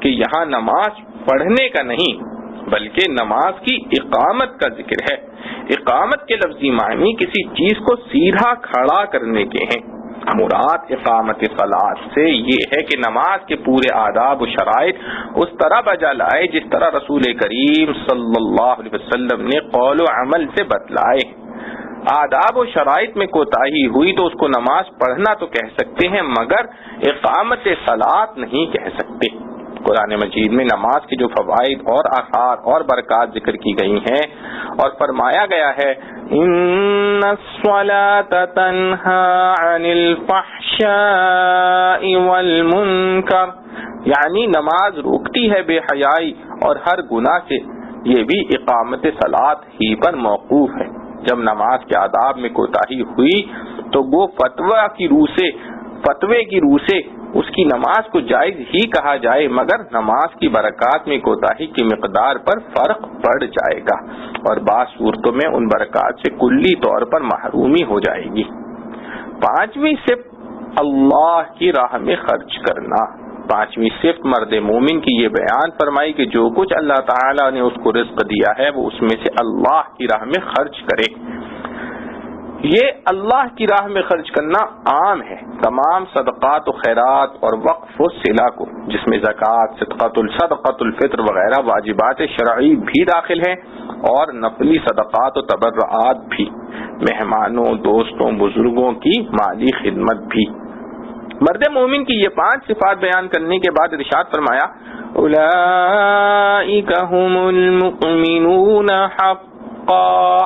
کہ یہاں نماز پڑھنے کا نہیں بلکہ نماز کی اقامت کا ذکر ہے۔ اقامت کے لفظی معنی کسی چیز کو سیدھا کھڑا کرنے کے ہیں۔ مراد اقامت صلاۃ سے یہ ہے کہ نماز کے پورے آداب و شرائط اس طرح بجا لائے جس طرح رسول کریم صلی اللہ علیہ وسلم نے قول و عمل سے بتلائے۔ آداب و شرائط میں کوتاہی ہوئی تو اس کو نماز پڑھنا تو کہہ سکتے ہیں مگر اقامت صلاۃ نہیں کہہ سکتے۔ قرآن مجید میں نماز کے جو فوائد اور آثار اور برکات ذکر کی گئی ہیں اور فرمایا گیا ہے ان الصلاۃ تنہی عن الفحشاء والمنکر، یعنی نماز روکتی ہے بے حیائی اور ہر گناہ سے، یہ بھی اقامت صلاۃ ہی پر موقوف ہے۔ جب نماز کے آداب میں کوتاہی ہوئی تو وہ فتوے کی روح سے اس کی نماز کو جائز ہی کہا جائے مگر نماز کی برکات میں کوتاہی کی مقدار پر فرق پڑ جائے گا اور بعض صورتوں میں ان برکات سے کلی طور پر محرومی ہو جائے گی۔ پانچویں صفت اللہ کی راہ میں خرچ کرنا۔ پانچویں صفت مرد مومن کی یہ بیان فرمائی کہ جو کچھ اللہ تعالی نے اس کو رزق دیا ہے وہ اس میں سے اللہ کی راہ میں خرچ کرے۔ یہ اللہ کی راہ میں خرچ کرنا عام ہے تمام صدقات و خیرات اور وقف و صلہ کو، جس میں زکوٰۃ، صدقۃ الفطر وغیرہ واجبات شرعی بھی داخل ہیں اور نفلی صدقات و تبرعات بھی، مہمانوں، دوستوں، بزرگوں کی مالی خدمت بھی۔ مرد مومن کی یہ 5 صفات بیان کرنے کے بعد ارشاد فرمایا اولئک هم المؤمنون حقا،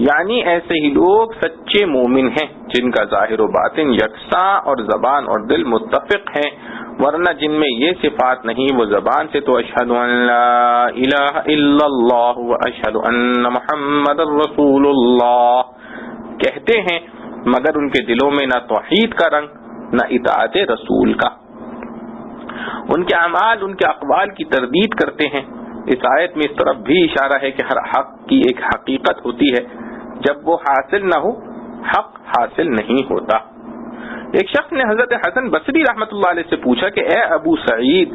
یعنی ایسے ہی لوگ سچے مومن ہیں جن کا ظاہر و باطن یکساں اور زبان اور دل متفق ہیں، ورنہ جن میں یہ صفات نہیں وہ زبان سے تو اشہد ان لا الہ الا اللہ و اشہد ان محمد رسول اللہ کہتے ہیں، مگر ان کے دلوں میں نہ توحید کا رنگ نہ اطاعت رسول کا۔ ان کے اعمال ان کے اقوال کی تردید کرتے ہیں۔ اس آیت میں اس طرف بھی اشارہ ہے کہ ہر حق کی ایک حقیقت ہوتی ہے، جب وہ حاصل نہ ہو حق حاصل نہیں ہوتا۔ ایک شخص نے حضرت حسن بصری رحمۃ اللہ علیہ سے پوچھا کہ اے ابو سعید،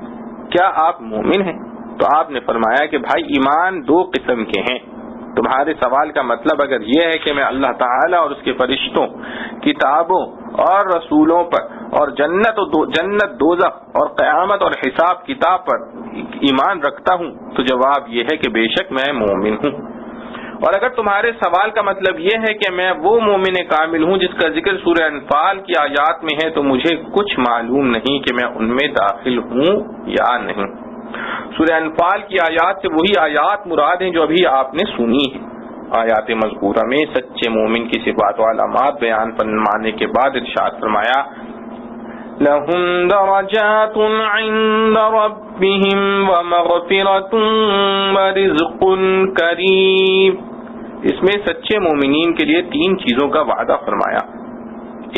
کیا آپ مومن ہیں؟ تو آپ نے فرمایا کہ بھائی ایمان 2 قسم کے ہیں۔ تمہارے سوال کا مطلب اگر یہ ہے کہ میں اللہ تعالیٰ اور اس کے فرشتوں، کتابوں اور رسولوں پر اور جنت دوزخ اور قیامت اور حساب کتاب پر ایمان رکھتا ہوں تو جواب یہ ہے کہ بے شک میں مومن ہوں۔ اور اگر تمہارے سوال کا مطلب یہ ہے کہ میں وہ مومن کامل ہوں جس کا ذکر سورہ انفال کی آیات میں ہے تو مجھے کچھ معلوم نہیں کہ میں ان میں داخل ہوں یا نہیں۔ سورہ انفال کی آیات سے وہی آیات مراد ہیں جو ابھی آپ نے سنی ہیں۔ آیات مذکورہ میں سچے مومن کی صفات و علامات بیان فرمانے کے بعد ارشاد فرمایا لَهُمْ دَرَجَاتٌ عِنْدَ رَبِّهِمْ وَمَغْفِرَةٌ وَرِزْقٌ كَرِيمٌ۔ اس میں سچے مومنین کے لیے 3 چیزوں کا وعدہ فرمایا،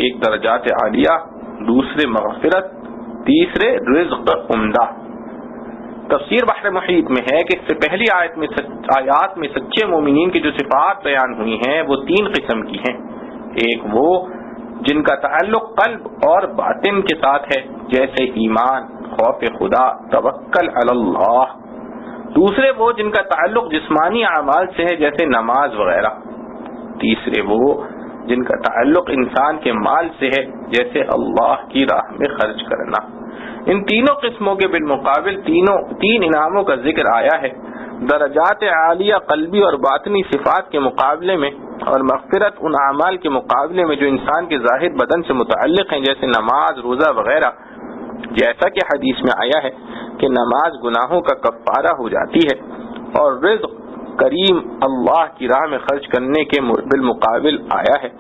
ایک درجات عالیہ، دوسرے مغفرت، تیسرے رزق عمدہ۔ تفسیر بحر محیط میں ہے کہ اس سے پہلی آیات میں سچے مومنین کی جو صفات بیان ہوئی ہیں وہ 3 قسم کی ہیں۔ ایک وہ جن کا تعلق قلب اور باطن کے ساتھ ہے جیسے ایمان، خوف خدا، توکل علی اللہ۔ دوسرے وہ جن کا تعلق جسمانی اعمال سے ہے جیسے نماز وغیرہ۔ تیسرے وہ جن کا تعلق انسان کے مال سے ہے جیسے اللہ کی راہ میں خرچ کرنا۔ ان تینوں قسموں کے بالمقابل 3 انعاموں کا ذکر آیا ہے، درجات عالیہ قلبی اور باطنی صفات کے مقابلے میں، اور مغفرت ان اعمال کے مقابلے میں جو انسان کے ظاہر بدن سے متعلق ہیں جیسے نماز، روزہ وغیرہ۔ جیسا کہ حدیث میں آیا ہے کہ نماز گناہوں کا کفارہ ہو جاتی ہے، اور رزق کریم اللہ کی راہ میں خرچ کرنے کے بالمقابل آیا ہے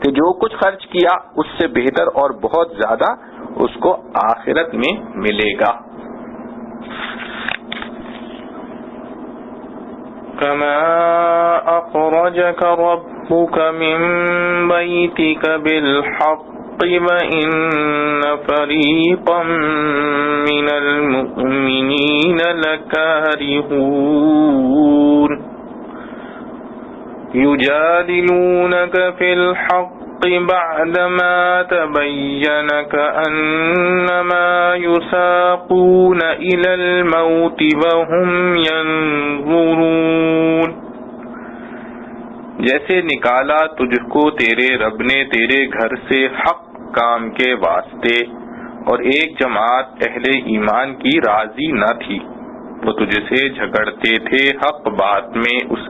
کہ جو کچھ خرچ کیا اس سے بہتر اور بہت زیادہ اس کو آخرت میں ملے گا۔ كما أخرجك ربك من بيتك بالحق وإن فريقا من المؤمنين لكارهون يجادلونك في الحق بعدما تبين كأنما يساقون إلى الموت وهم ينظرون۔ جیسے نکالا تجھ کو تیرے رب نے تیرے گھر سے حق کام کے واسطے، اور ایک جماعت اہل ایمان کی راضی نہ تھی، وہ تجھ سے جھگڑتے تھے حق بات میں اس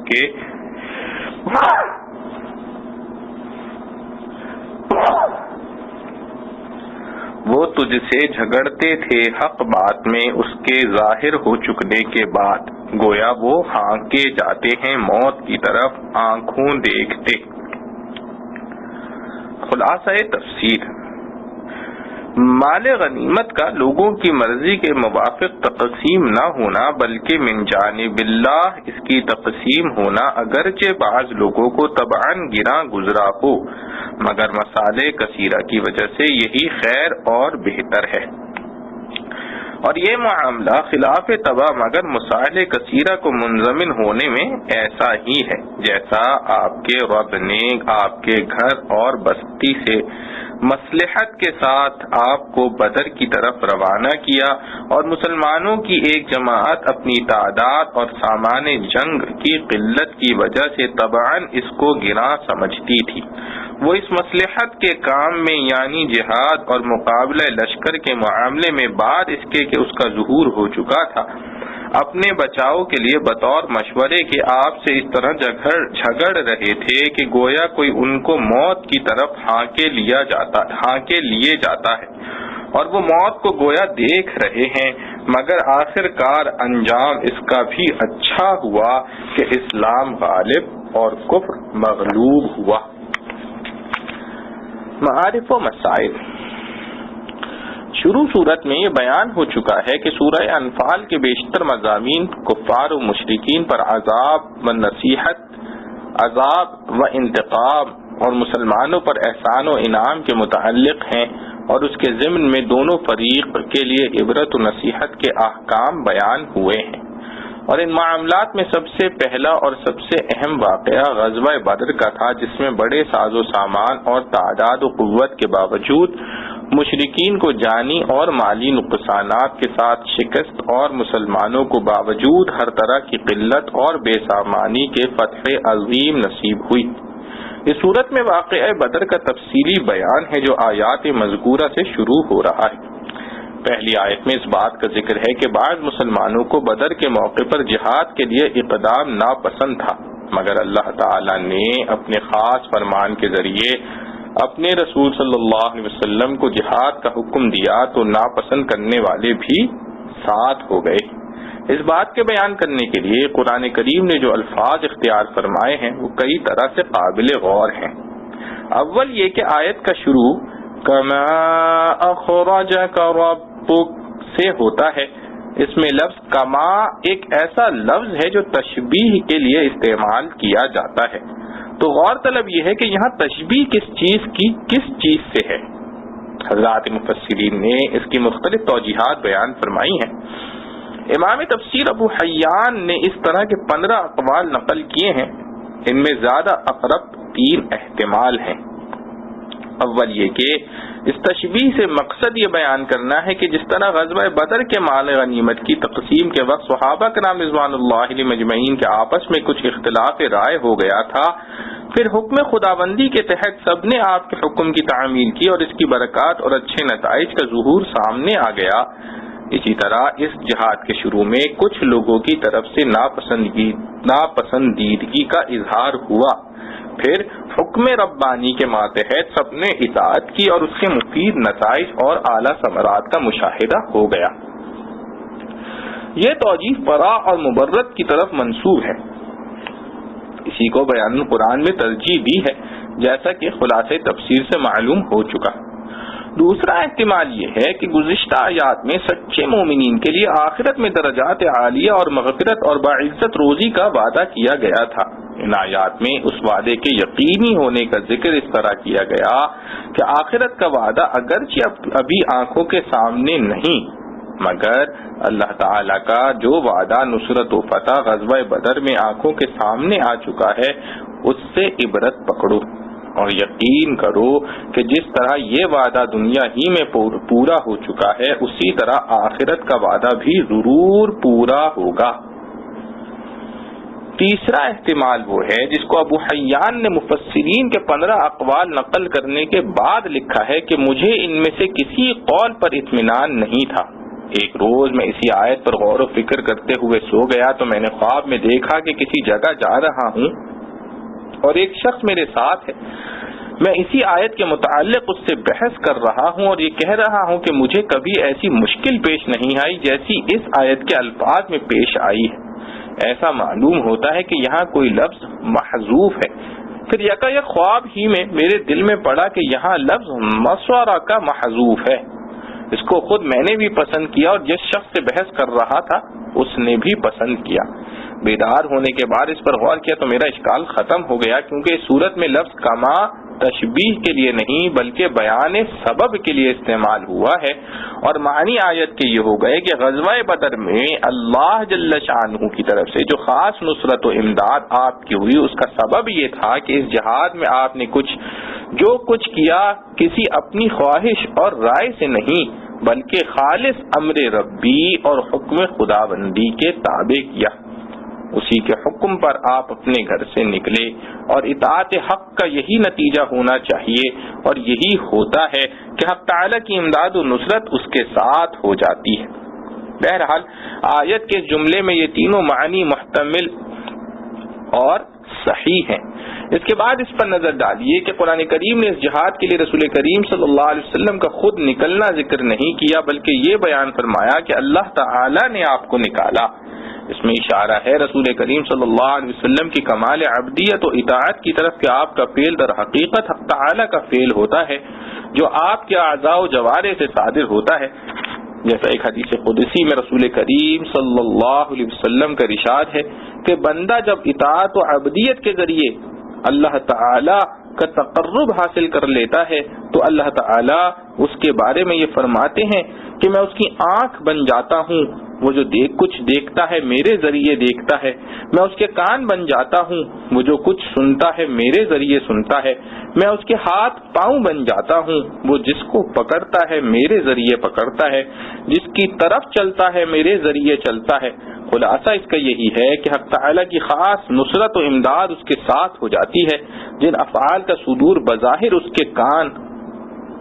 کے ظاہر ہو چکنے کے بعد، گویا وہ ہانکے جاتے ہیں موت کی طرف آنکھوں دیکھتے۔ خلاصہ تفسیر، مال غنیمت کا لوگوں کی مرضی کے موافق تقسیم نہ ہونا بلکہ من جانب اللہ اس کی تقسیم ہونا اگرچہ بعض لوگوں کو طبعاً گراں گزرا ہو، مگر مسالے کثیرہ کی وجہ سے یہی خیر اور بہتر ہے۔ اور یہ معاملہ خلاف طبع مگر مسائل کثیرہ کو منضمن ہونے میں ایسا ہی ہے جیسا آپ کے رب نے آپ کے گھر اور بستی سے مصلحت کے ساتھ آپ کو بدر کی طرف روانہ کیا، اور مسلمانوں کی ایک جماعت اپنی تعداد اور سامان جنگ کی قلت کی وجہ سے طبعاً اس کو گراں سمجھتی تھی۔ وہ اس مصلحت کے کام میں یعنی جہاد اور مقابلہ لشکر کے معاملے میں بعد اس کے کہ اس کا ظہور ہو چکا تھا، اپنے بچاؤ کے لیے بطور مشورے کے آپ سے اس طرح جھگڑ رہے تھے کہ گویا کوئی ان کو موت کی طرف ہانکے لیے جاتا ہے، اور وہ موت کو گویا دیکھ رہے ہیں، مگر آخر کار انجام اس کا بھی اچھا ہوا کہ اسلام غالب اور کفر مغلوب ہوا۔ معارف و مسائل۔ شروع صورت میں یہ بیان ہو چکا ہے کہ سورہ انفال کے بیشتر مضامین کفار و مشرکین پر عذاب و نصیحت، عذاب و انتقام اور مسلمانوں پر احسان و انعام کے متعلق ہیں، اور اس کے ضمن میں دونوں فریق کے لیے عبرت و نصیحت کے احکام بیان ہوئے ہیں۔ اور ان معاملات میں سب سے پہلا اور سب سے اہم واقعہ غزوہ بدر کا تھا، جس میں بڑے ساز و سامان اور تعداد و قوت کے باوجود مشرکین کو جانی اور مالی نقصانات کے ساتھ شکست، اور مسلمانوں کو باوجود ہر طرح کی قلت اور بے سامانی کے فتح عظیم نصیب ہوئی۔ اس صورت میں واقعہ بدر کا تفصیلی بیان ہے جو آیات مذکورہ سے شروع ہو رہا ہے۔ پہلی آیت میں اس بات کا ذکر ہے کہ بعض مسلمانوں کو بدر کے موقع پر جہاد کے لیے اقدام ناپسند تھا، مگر اللہ تعالی نے اپنے خاص فرمان کے ذریعے اپنے رسول صلی اللہ علیہ وسلم کو جہاد کا حکم دیا تو ناپسند کرنے والے بھی ساتھ ہو گئے۔ اس بات کے بیان کرنے کے لیے قرآن کریم نے جو الفاظ اختیار فرمائے ہیں وہ کئی طرح سے قابل غور ہیں۔ اول یہ کہ آیت کا شروع کما اخرجک ربک سے ہوتا ہے۔ اس میں لفظ کما ایک ایسا لفظ ہے جو تشبیہ کے لیے استعمال کیا جاتا ہے، تو غور طلب یہ ہے کہ یہاں تشبیہ کس چیز سے ہے۔ حضرات مفسرین نے اس کی مختلف توجیحات بیان فرمائی ہیں۔ امام تفسیر ابو حیان نے اس طرح کے 15 اقوال نقل کیے ہیں، ان میں زیادہ اقرب 3 احتمال ہیں۔ اول یہ کہ اس تشبیہ سے مقصد یہ بیان کرنا ہے کہ جس طرح غزوہ بدر کے مال غنیمت کی تقسیم کے وقت صحابہ کرام رضوان اللہ علیہم اجمعین کے آپس میں کچھ اختلاف رائے ہو گیا تھا، پھر حکم خداوندی کے تحت سب نے آپ کے حکم کی تعمیل کی اور اس کی برکات اور اچھے نتائج کا ظہور سامنے آ گیا، اسی طرح اس جہاد کے شروع میں کچھ لوگوں کی طرف سے ناپسندیدگی کا اظہار ہوا، پھر حکم ربانی کے ماتحت سب نے اطاعت کی اور اس کے مفید نتائج اور اعلیٰ ثمرات کا مشاہدہ ہو گیا۔ یہ توجیہ فراع اور مبرت کی طرف منسوب ہے، اسی کو بیان قرآن میں ترجیح دی ہے، جیسا کہ خلاصہ تفسیر سے معلوم ہو چکا۔ دوسرا احتمال یہ ہے کہ گزشتہ آیات میں سچے مومنین کے لیے آخرت میں درجات عالیہ اور مغفرت اور باعزت روزی کا وعدہ کیا گیا تھا۔ ان آیات میں اس وعدے کے یقینی ہونے کا ذکر اس طرح کیا گیا کہ آخرت کا وعدہ اگرچہ ابھی آنکھوں کے سامنے نہیں، مگر اللہ تعالی کا جو وعدہ نصرت و فتح غزوہ بدر میں آنکھوں کے سامنے آ چکا ہے، اس سے عبرت پکڑو اور یقین کرو کہ جس طرح یہ وعدہ دنیا ہی میں پورا ہو چکا ہے، اسی طرح آخرت کا وعدہ بھی ضرور پورا ہوگا۔ تیسرا احتمال وہ ہے جس کو ابو حیان نے مفسرین کے 15 اقوال نقل کرنے کے بعد لکھا ہے کہ مجھے ان میں سے کسی قول پر اطمینان نہیں تھا۔ ایک روز میں اسی آیت پر غور و فکر کرتے ہوئے سو گیا تو میں نے خواب میں دیکھا کہ کسی جگہ جا رہا ہوں اور ایک شخص میرے ساتھ ہے، میں اسی آیت کے متعلق اس سے بحث کر رہا ہوں اور یہ کہہ رہا ہوں کہ مجھے کبھی ایسی مشکل پیش نہیں آئی جیسی اس آیت کے الفاظ میں پیش آئی ہے۔ ایسا معلوم ہوتا ہے کہ یہاں کوئی لفظ محذوف ہے۔ پھر یکایک خواب ہی میں میرے دل میں پڑا کہ یہاں لفظ مسورہ کا محذوف ہے۔ اس کو خود میں نے بھی پسند کیا اور جس شخص سے بحث کر رہا تھا اس نے بھی پسند کیا۔ بیدار ہونے کے بعد اس پر غور کیا تو میرا اشکال ختم ہو گیا، کیونکہ اس صورت میں لفظ کما تشبیہ کے لیے نہیں بلکہ بیان سبب کے لیے استعمال ہوا ہے، اور معنی آیت کے یہ ہو گئے کہ غزوہ بدر میں اللہ جل شانہ کی طرف سے جو خاص نصرت و امداد آپ کی ہوئی، اس کا سبب یہ تھا کہ اس جہاد میں آپ نے جو کچھ کیا کسی اپنی خواہش اور رائے سے نہیں بلکہ خالص امر ربی اور حکم خداوندی کے تابع کیا۔ اسی کے حکم پر آپ اپنے گھر سے نکلے، اور اطاعت حق کا یہی نتیجہ ہونا چاہیے، اور یہی ہوتا ہے کہ حق تعالی کی امداد و نصرت اس کے ساتھ ہو جاتی ہے۔ بہرحال آیت کے جملے میں یہ تینوں معنی محتمل اور صحیح ہیں۔ اس کے بعد اس پر نظر ڈالیے کہ قرآن کریم نے اس جہاد کے لیے رسول کریم صلی اللہ علیہ وسلم کا خود نکلنا ذکر نہیں کیا، بلکہ یہ بیان فرمایا کہ اللہ تعالی نے آپ کو نکالا۔ اس میں اشارہ ہے رسول کریم صلی اللہ علیہ وسلم کی کمال عبدیت و اطاعت کی طرف کہ آپ کا فعل در حقیقت حق تعالی کا فعل ہوتا ہے جو آپ کے اعضاء و جوارح سے صادر ہوتا ہے، جیسا ایک حدیث قدسی میں رسول کریم صلی اللہ علیہ وسلم کا ارشاد ہے کہ بندہ جب اطاعت و عبدیت کے ذریعے اللہ تعالی کا تقرب حاصل کر لیتا ہے تو اللہ تعالی اس کے بارے میں یہ فرماتے ہیں کہ میں اس کی آنکھ بن جاتا ہوں، وہ جو کچھ دیکھتا ہے میرے ذریعے دیکھتا ہے، میں اس کے کان بن جاتا ہوں، وہ جو کچھ سنتا ہے میرے ذریعے سنتا ہے، میں اس کے ہاتھ پاؤں بن جاتا ہوں، وہ جس کو پکڑتا ہے میرے ذریعے پکڑتا ہے، جس کی طرف چلتا ہے میرے ذریعے چلتا ہے۔ خلاصہ اس کا یہی ہے کہ حق تعالی کی خاص نصرت و امداد اس کے ساتھ ہو جاتی ہے۔ جن افعال کا صدور بظاہر اس کے کان،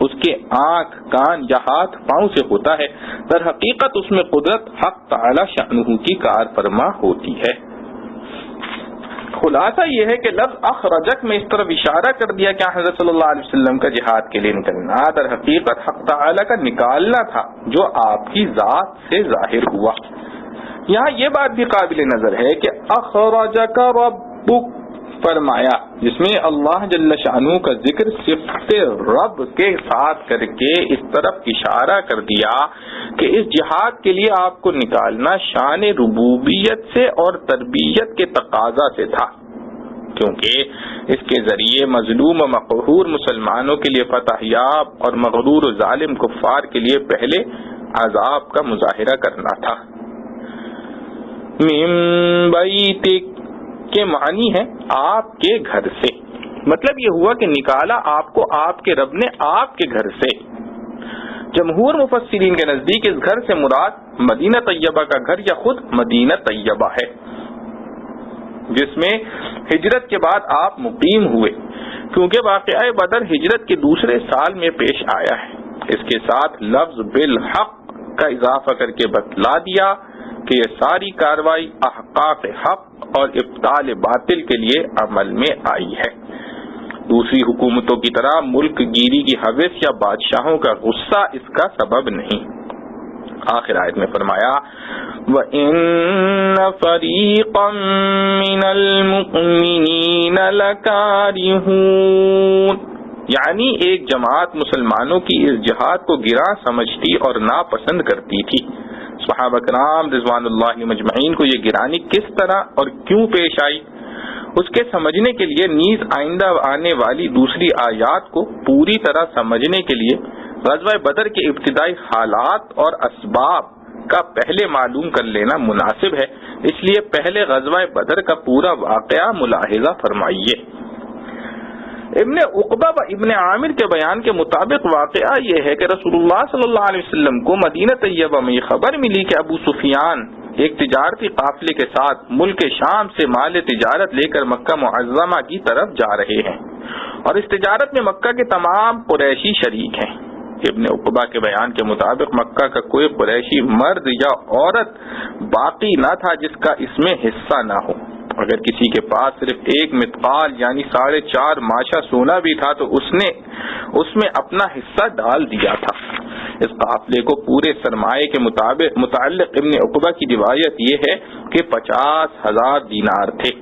اس کے آنکھ، کان یا ہاتھ پاؤں سے ہوتا ہے، در حقیقت اس میں قدرت حق تعالی شأنہ کی کار فرما ہوتی ہے۔ خلاصہ یہ ہے کہ لفظ اخرجک میں اس طرف اشارہ کر دیا کہ حضرت صلی اللہ علیہ وسلم کا جہاد کے لیے نکلنا در حقیقت حق تعالی کا نکالنا تھا جو آپ کی ذات سے ظاہر ہوا۔ یہاں یہ بات بھی قابل نظر ہے کہ اخرجک ربک فرمایا، جس میں اللہ جل شانہ کا ذکر صفت رب کے ساتھ کر کے اس طرف اشارہ کر دیا کہ اس جہاد کے لیے آپ کو نکالنا شان ربوبیت سے اور تربیت کے تقاضا سے تھا، کیونکہ اس کے ذریعے مظلوم و مقہور مسلمانوں کے لیے فتح یاب اور مغرور و ظالم کفار کے لیے پہلے عذاب کا مظاہرہ کرنا تھا۔ من بیتک کے معنی ہے آپ کے گھر سے، مطلب یہ ہوا کہ نکالا آپ کو آپ کے رب نے آپ کے گھر سے۔ جمہور مفسرین کے نزدیک اس گھر سے مراد مدینہ طیبہ کا گھر یا خود مدینہ طیبہ ہے، جس میں ہجرت کے بعد آپ مقیم ہوئے، کیونکہ واقعہ بدر ہجرت کے دوسرے سال میں پیش آیا ہے۔ اس کے ساتھ لفظ بالحق کا اضافہ کر کے بتلا دیا کہ یہ ساری کاروائی احقاق حق اور ابطال باطل کے لیے عمل میں آئی ہے۔ دوسری حکومتوں کی طرح ملک گیری کی حوث یا بادشاہوں کا غصہ اس کا سبب نہیں۔ آخر آیت میں فرمایا وَإِنَّ فَرِيقًا مِّنَ الْمُؤْمِنِينَ لَكَارِهُونَ، یعنی ایک جماعت مسلمانوں کی اس جہاد کو گراں سمجھتی اور ناپسند کرتی تھی۔ صحابہ کرام رضوان اللہ مجمعین کو یہ گرانی کس طرح اور کیوں پیش آئی، اس کے سمجھنے کے لیے نیز آئندہ آنے والی دوسری آیات کو پوری طرح سمجھنے کے لیے غزوہ بدر کے ابتدائی حالات اور اسباب کا پہلے معلوم کر لینا مناسب ہے، اس لیے پہلے غزوہ بدر کا پورا واقعہ ملاحظہ فرمائیے۔ ابن عقبہ و ابن عامر کے بیان کے مطابق واقعہ یہ ہے کہ رسول اللہ صلی اللہ علیہ وسلم کو مدینہ طیبہ میں یہ خبر ملی کہ ابو سفیان ایک تجارتی قافلے کے ساتھ ملک شام سے مال تجارت لے کر مکہ معظمہ کی طرف جا رہے ہیں، اور اس تجارت میں مکہ کے تمام قریشی شریک ہیں۔ ابن عقبہ کے بیان کے مطابق مکہ کا کوئی قریشی مرد یا عورت باقی نہ تھا جس کا اس میں حصہ نہ ہو۔ اگر کسی کے پاس صرف ایک مثقال یعنی 4.5 ماشا سونا بھی تھا تو اس نے اس میں اپنا حصہ ڈال دیا تھا۔ اس قافلے کو پورے سرمایے کے متعلق ابن عقبہ کی روایت یہ ہے کہ 50,000 دینار تھے۔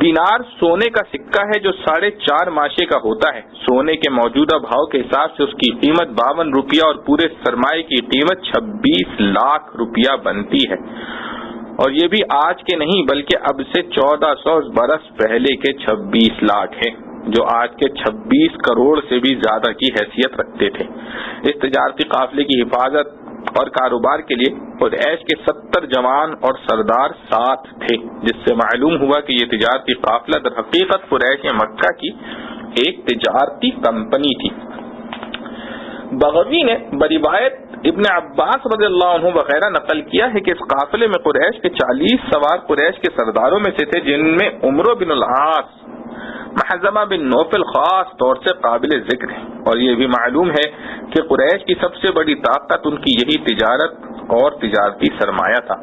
دینار سونے کا سکہ ہے جو 4.5 ماشے کا ہوتا ہے۔ سونے کے موجودہ بھاؤ کے حساب سے اس کی قیمت 52 روپیہ اور پورے سرمایے کی قیمت 26 لاکھ روپیہ بنتی ہے، اور یہ بھی آج کے نہیں بلکہ اب سے 1400 برس پہلے کے 26 لاکھ ہیں، جو آج کے 26 کروڑ سے بھی زیادہ کی حیثیت رکھتے تھے۔ اس تجارتی قافلے کی حفاظت اور کاروبار کے لیے قریش کے 70 جوان اور سردار ساتھ تھے، جس سے معلوم ہوا کہ یہ تجارتی قافلہ در حقیقت قریش مکہ کی ایک تجارتی کمپنی تھی۔ بغوی نے بروایت ابن عباس رضی اللہ عنہ وغیرہ نقل کیا ہے کہ اس قافلے میں قریش کے 40 سوار قریش کے سرداروں میں سے تھے، جن میں عمرو بن العاص، محزمہ بن نوفل خاص طور سے قابل ذکر ہے، اور یہ بھی معلوم ہے کہ قریش کی سب سے بڑی طاقت ان کی یہی تجارت اور تجارتی سرمایہ تھا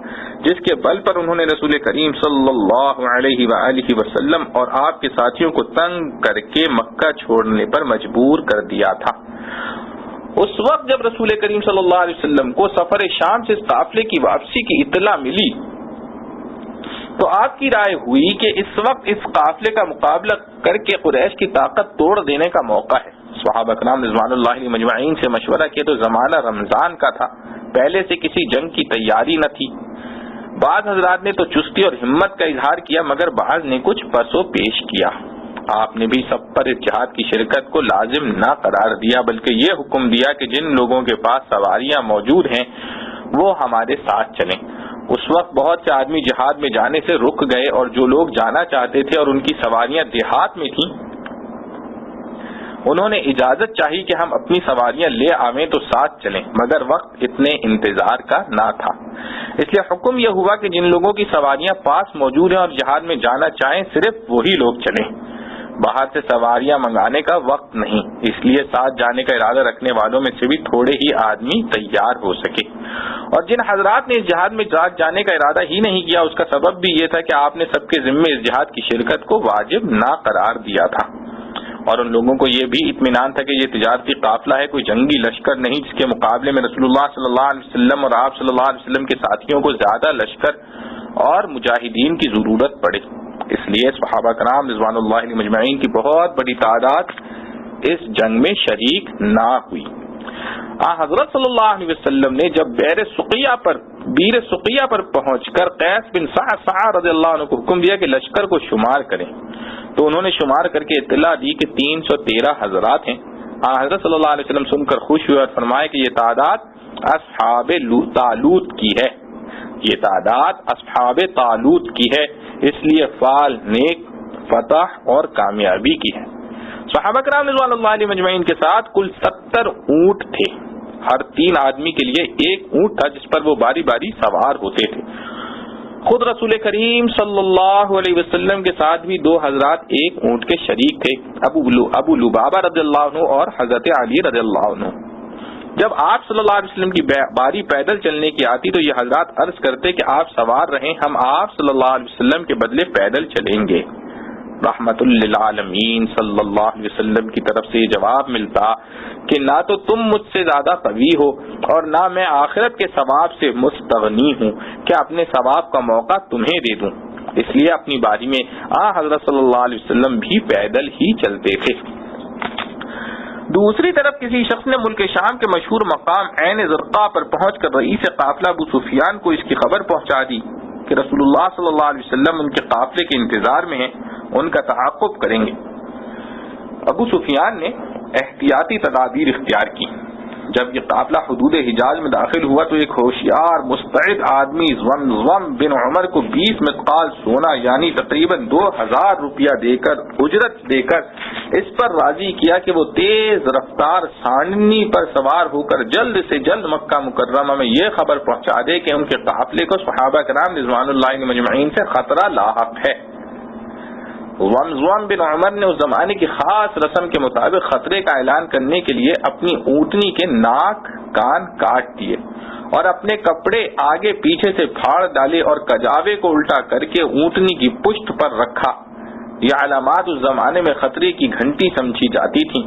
جس کے بل پر انہوں نے رسول کریم صلی اللہ علیہ وآلہ وسلم اور آپ کے ساتھیوں کو تنگ کر کے مکہ چھوڑنے پر مجبور کر دیا تھا۔ اس وقت جب رسول کریم صلی اللہ علیہ وسلم کو سفر شام سے اس قافلے کی واپسی کی اطلاع ملی تو آپ کی رائے ہوئی کہ اس وقت اس قافلے کا مقابلہ کر کے قریش کی طاقت توڑ دینے کا موقع ہے۔ صحابہ کرام رضوان اللہ علیہ مجمعین سے مشورہ کیا تو زمانہ رمضان کا تھا، پہلے سے کسی جنگ کی تیاری نہ تھی۔ بعض حضرات نے تو چستی اور ہمت کا اظہار کیا مگر بعض نے کچھ پس و پیش کیا۔ آپ نے بھی سب پر اس جہاد کی شرکت کو لازم نہ قرار دیا بلکہ یہ حکم دیا کہ جن لوگوں کے پاس سواریاں موجود ہیں وہ ہمارے ساتھ چلیں۔ اس وقت بہت سے آدمی جہاد میں جانے سے رک گئے اور جو لوگ جانا چاہتے تھے اور ان کی سواریاں دیہات میں تھیں انہوں نے اجازت چاہی کہ ہم اپنی سواریاں لے آویں تو ساتھ چلیں، مگر وقت اتنے انتظار کا نہ تھا، اس لیے حکم یہ ہوا کہ جن لوگوں کی سواریاں پاس موجود ہیں اور جہاد میں جانا چاہیں صرف وہی لوگ چلیں۔ باہر سے سواریاں منگانے کا وقت نہیں، اس لیے ساتھ جانے کا ارادہ رکھنے والوں میں سے بھی تھوڑے ہی آدمی تیار ہو سکے۔ اور جن حضرات نے اس جہاد میں جانے کا ارادہ ہی نہیں کیا اس کا سبب بھی یہ تھا کہ آپ نے سب کے ذمے اس جہاد کی شرکت کو واجب نہ قرار دیا تھا، اور ان لوگوں کو یہ بھی اطمینان تھا کہ یہ تجارتی قافلہ ہے، کوئی جنگی لشکر نہیں جس کے مقابلے میں رسول اللہ صلی اللہ علیہ وسلم اور آپ صلی اللہ علیہ وسلم کے ساتھیوں کو زیادہ لشکر اور مجاہدین کی ضرورت پڑے۔ اس لیے صحابہ کرام رضوان اللہ علیہ مجمعین کی بہت بڑی تعداد اس جنگ میں شریک نہ ہوئی۔ حضرت صلی اللہ علیہ وسلم نے جب بیر سقیہ پر پہنچ کر قیس بن صعصعہ رضی اللہ عنہ کو حکم دیا کہ لشکر کو شمار کریں تو انہوں نے شمار کر کے اطلاع دی کہ 313 حضرات ہیں۔ حضرت صلی اللہ علیہ وسلم سن کر خوش ہوئے اور فرمائے کہ یہ تعداد اصحاب طالوت کی ہے، یہ تعداد اصحاب طالوت کی ہے، اس لیے فال، نیک، فتح اور کامیابی کی ہے۔ صحابہ کرام رضوان اللہ علیہ مجمعین کے ساتھ کل 70 اونٹ تھے، ہر 3 آدمی کے لیے ایک اونٹ تھا جس پر وہ باری باری سوار ہوتے تھے۔ خود رسول کریم صلی اللہ علیہ وسلم کے ساتھ بھی 2 حضرات ایک اونٹ کے شریک تھے، ابو لبابہ رضی اللہ عنہ اور حضرت علی رضی اللہ عنہ۔ جب آپ صلی اللہ علیہ وسلم کی باری پیدل چلنے کی آتی تو یہ حضرات عرض کرتے کہ آپ سوار رہیں، ہم آپ صلی اللہ علیہ وسلم کے بدلے پیدل چلیں گے۔ رحمت للعالمین صلی اللہ علیہ وسلم کی طرف سے یہ جواب ملتا کہ نہ تو تم مجھ سے زیادہ قوی ہو اور نہ میں آخرت کے ثواب سے مستغنی ہوں کہ اپنے ثواب کا موقع تمہیں دے دوں، اس لیے اپنی باری میں حضرت صلی اللہ علیہ وسلم بھی پیدل ہی چلتے تھے۔ دوسری طرف کسی شخص نے ملک شام کے مشہور مقام عین زرقاء پر پہنچ کر رئیس قافلہ ابو سفیان کو اس کی خبر پہنچا دی کہ رسول اللہ صلی اللہ علیہ وسلم ان کے قافلے کے انتظار میں ہیں، ان کا تعاقب کریں گے۔ ابو سفیان نے احتیاطی تدابیر اختیار کی۔ جب یہ قافلہ حدود حجاز میں داخل ہوا تو ایک ہوشیار مستعد آدمی زمزم بن عمر کو 20 مثقال سونا یعنی تقریباً 2000 روپیہ اجرت دے کر اس پر راضی کیا کہ وہ تیز رفتار سانڈنی پر سوار ہو کر جلد سے جلد مکہ مکرمہ میں یہ خبر پہنچا دے کہ ان کے قافلے کو صحابہ کرام رضوان اللہ علیہ مجمعین سے خطرہ لاحق ہے۔ زمزم بن عمر نے اس زمانے کی خاص رسم کے مطابق خطرے کا اعلان کرنے کے لیے اپنی اونٹنی کے ناک کان کاٹ دیے اور اپنے کپڑے آگے پیچھے سے پھاڑ ڈالے اور کجاوے کو الٹا کر کے اونٹنی کی پشت پر رکھا۔ یہ علامات اس زمانے میں خطرے کی گھنٹی سمجھی جاتی تھیں۔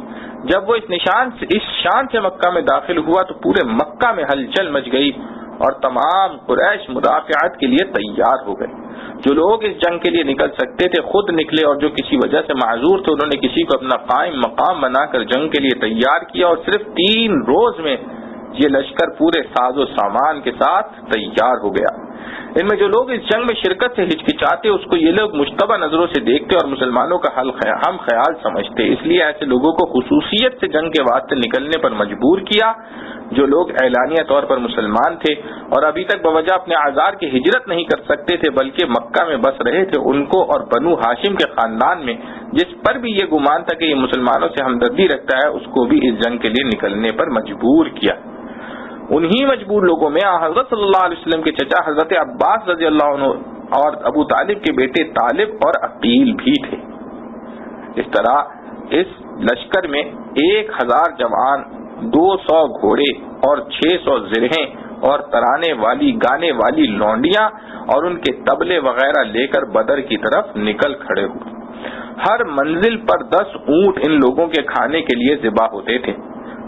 جب وہ اس شان سے مکہ میں داخل ہوا تو پورے مکہ میں ہلچل مچ گئی اور تمام قریش مدافعت کے لیے تیار ہو گئے۔ جو لوگ اس جنگ کے لیے نکل سکتے تھے خود نکلے اور جو کسی وجہ سے معذور تھے انہوں نے کسی کو اپنا قائم مقام بنا کر جنگ کے لیے تیار کیا اور صرف 3 روز میں یہ لشکر پورے ساز و سامان کے ساتھ تیار ہو گیا۔ ان میں جو لوگ اس جنگ میں شرکت سے ہچکچاتے اس کو یہ لوگ مشتبہ نظروں سے دیکھتے اور مسلمانوں کا ہم خیال سمجھتے، اس لیے ایسے لوگوں کو خصوصیت سے جنگ کے واسطے نکلنے پر مجبور کیا۔ جو لوگ اعلانیہ طور پر مسلمان تھے اور ابھی تک بوجہ اپنے اعذار کی ہجرت نہیں کر سکتے تھے بلکہ مکہ میں بس رہے تھے، ان کو اور بنو ہاشم کے خاندان میں جس پر بھی یہ گمان تھا کہ یہ مسلمانوں سے ہمدردی رکھتا ہے اس کو بھی اس جنگ کے لیے نکلنے پر مجبور کیا۔ انہی مجبور لوگوں میں حضرت صلی اللہ علیہ وسلم کے چچا حضرت عباس رضی اللہ عنہ اور ابو طالب کے بیٹے طالب اور عقیل بھی تھے۔ اس طرح اس لشکر میں 1000 جوان، 200 گھوڑے اور 600 زرہیں اور ترانے والی گانے والی لونڈیاں اور ان کے طبلے وغیرہ لے کر بدر کی طرف نکل کھڑے ہوئے۔ ہر منزل پر 10 اونٹ ان لوگوں کے کھانے کے لیے ذبح ہوتے تھے۔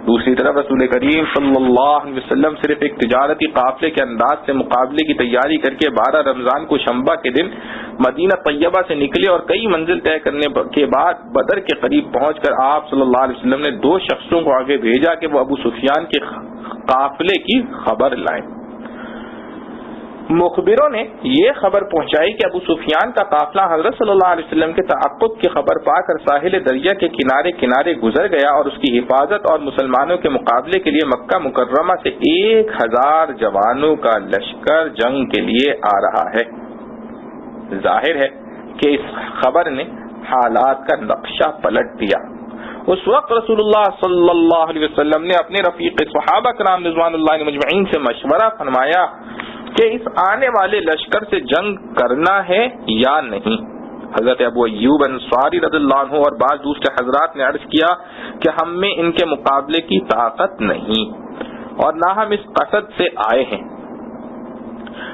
دوسری طرف رسول کریم صلی اللہ علیہ وسلم صرف ایک تجارتی قافلے کے انداز سے مقابلے کی تیاری کر کے 12 رمضان کو شنبہ کے دن مدینہ طیبہ سے نکلے اور کئی منزل طے کرنے کے بعد بدر کے قریب پہنچ کر آپ صلی اللہ علیہ وسلم نے 2 شخصوں کو آگے بھیجا کہ وہ ابو سفیان کے قافلے کی خبر لائیں۔ مخبروں نے یہ خبر پہنچائی کہ ابو سفیان کا قافلہ حضرت صلی اللہ علیہ وسلم کے تعاقب کی خبر پا کر ساحل دریا کے کنارے کنارے گزر گیا اور اس کی حفاظت اور مسلمانوں کے مقابلے کے لیے مکہ مکرمہ سے 1000 جوانوں کا لشکر جنگ کے لیے آ رہا ہے۔ ظاہر ہے کہ اس خبر نے حالات کا نقشہ پلٹ دیا۔ اس وقت رسول اللہ صلی اللہ علیہ وسلم نے اپنے رفیق صحابہ کرام رضوان اللہ علیہم مجمعین سے مشورہ فرمایا کہ اس آنے والے لشکر سے جنگ کرنا ہے یا نہیں۔ حضرت ابو ایوب انصاری رضی اللہ عنہ اور بعض دوسرے حضرات نے عرض کیا کہ ہم میں ان کے مقابلے کی طاقت نہیں اور نہ ہم اس قصد سے آئے ہیں۔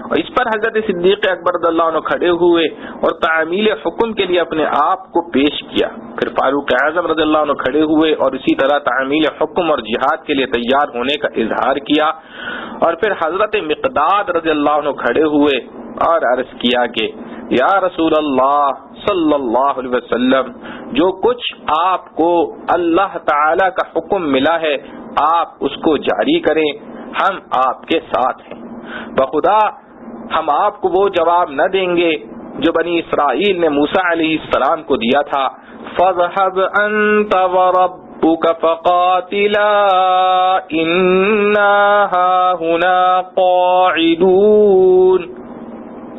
اور اس پر حضرت صدیق اکبر رضی اللہ عنہ کھڑے ہوئے اور تعمیل حکم کے لیے اپنے آپ کو پیش کیا۔ پھر فاروق اعظم رضی اللہ عنہ کھڑے ہوئے اور اسی طرح تعمیل حکم اور جہاد کے لیے تیار ہونے کا اظہار کیا۔ اور پھر حضرت مقداد رضی اللہ عنہ کھڑے ہوئے اور عرض کیا کہ یا رسول اللہ صلی اللہ علیہ وسلم، جو کچھ آپ کو اللہ تعالی کا حکم ملا ہے آپ اس کو جاری کریں، ہم آپ کے ساتھ ہیں۔ بخدا ہم آپ کو وہ جواب نہ دیں گے جو بنی اسرائیل نے موسیٰ علیہ السلام کو دیا تھا، فَاذْهَبْ أَنْتَ وَرَبُّكَ فَقَاتِلَا إِنَّا هَاهُنَا قَاعِدُونَ،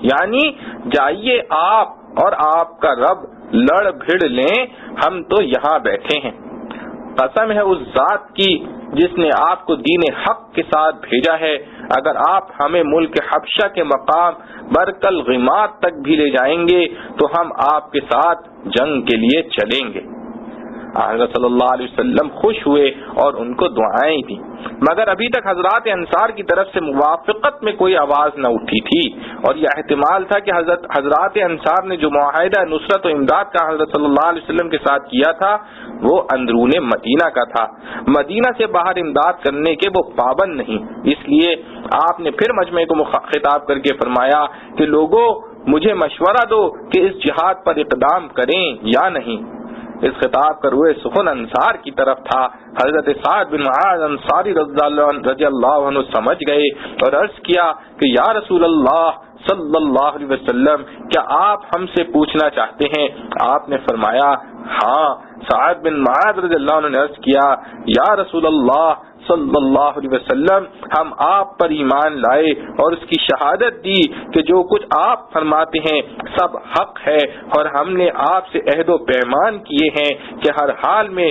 یعنی جائیے آپ اور آپ کا رب لڑ بھڑ لیں، ہم تو یہاں بیٹھے ہیں۔ قسم ہے اس ذات کی جس نے آپ کو دین حق کے ساتھ بھیجا ہے، اگر آپ ہمیں ملک حبشہ کے مقام برکل غمات تک بھی لے جائیں گے تو ہم آپ کے ساتھ جنگ کے لیے چلیں گے۔ حضرت صلی اللہ علیہ وسلم خوش ہوئے اور ان کو دعائیں دیں، مگر ابھی تک حضرات انصار کی طرف سے موافقت میں کوئی آواز نہ اٹھی تھی، اور یہ احتمال تھا کہ حضرات انصار نے جو معاہدہ نصرت و امداد کا حضرت صلی اللہ علیہ وسلم کے ساتھ کیا تھا وہ اندرون مدینہ کا تھا، مدینہ سے باہر امداد کرنے کے وہ پابند نہیں۔ اس لیے آپ نے پھر مجمع کو خطاب کر کے فرمایا کہ لوگوں مجھے مشورہ دو کہ اس جہاد پر اقدام کریں یا نہیں۔ اس خطاب کا روئے سخن انصار کی طرف تھا۔ حضرت سعد بن معاذ انصاری رضی اللہ عنہ سمجھ گئے اور عرض کیا کہ یا رسول اللہ صلی اللہ علیہ وسلم، کیا آپ ہم سے پوچھنا چاہتے ہیں؟ آپ نے فرمایا ہاں۔ سعد بن معاذ رضی اللہ عنہ نے عرض کیا یا رسول اللہ صلی اللہ علیہ وسلم، ہم آپ پر ایمان لائے اور اس کی شہادت دی کہ جو کچھ آپ فرماتے ہیں سب حق ہے، اور ہم نے آپ سے عہد و پیمان کیے ہیں کہ ہر حال میں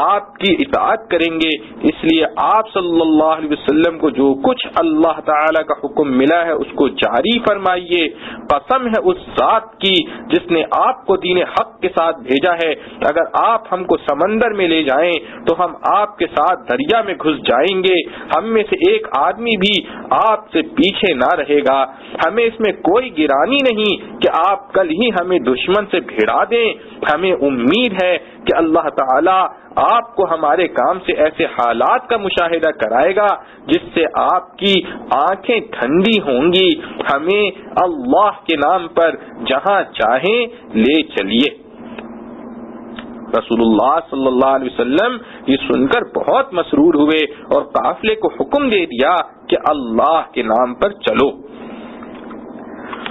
آپ کی اطاعت کریں گے، اس لیے آپ صلی اللہ علیہ وسلم کو جو کچھ اللہ تعالی کا حکم ملا ہے اس کو جاری فرمائیے۔ قسم ہے اس ذات کی جس نے آپ کو دین حق کے ساتھ بھیجا ہے، اگر آپ ہم کو سمندر میں لے جائیں تو ہم آپ کے ساتھ دریا میں گھس جائیں گے، ہم میں سے ایک آدمی بھی آپ سے پیچھے نہ رہے گا، ہمیں اس میں کوئی گرانی نہیں کہ آپ کل ہی ہمیں دشمن سے بھیڑا دیں۔ ہمیں امید ہے کہ اللہ تعالی آپ کو ہمارے کام سے ایسے حالات کا مشاہدہ کرائے گا جس سے آپ کی آنکھیں ٹھنڈی ہوں گی، ہمیں اللہ کے نام پر جہاں چاہیں لے چلیے۔ رسول اللہ صلی اللہ علیہ وسلم یہ سن کر بہت مسرور ہوئے اور قافلے کو حکم دے دیا کہ اللہ کے نام پر چلو،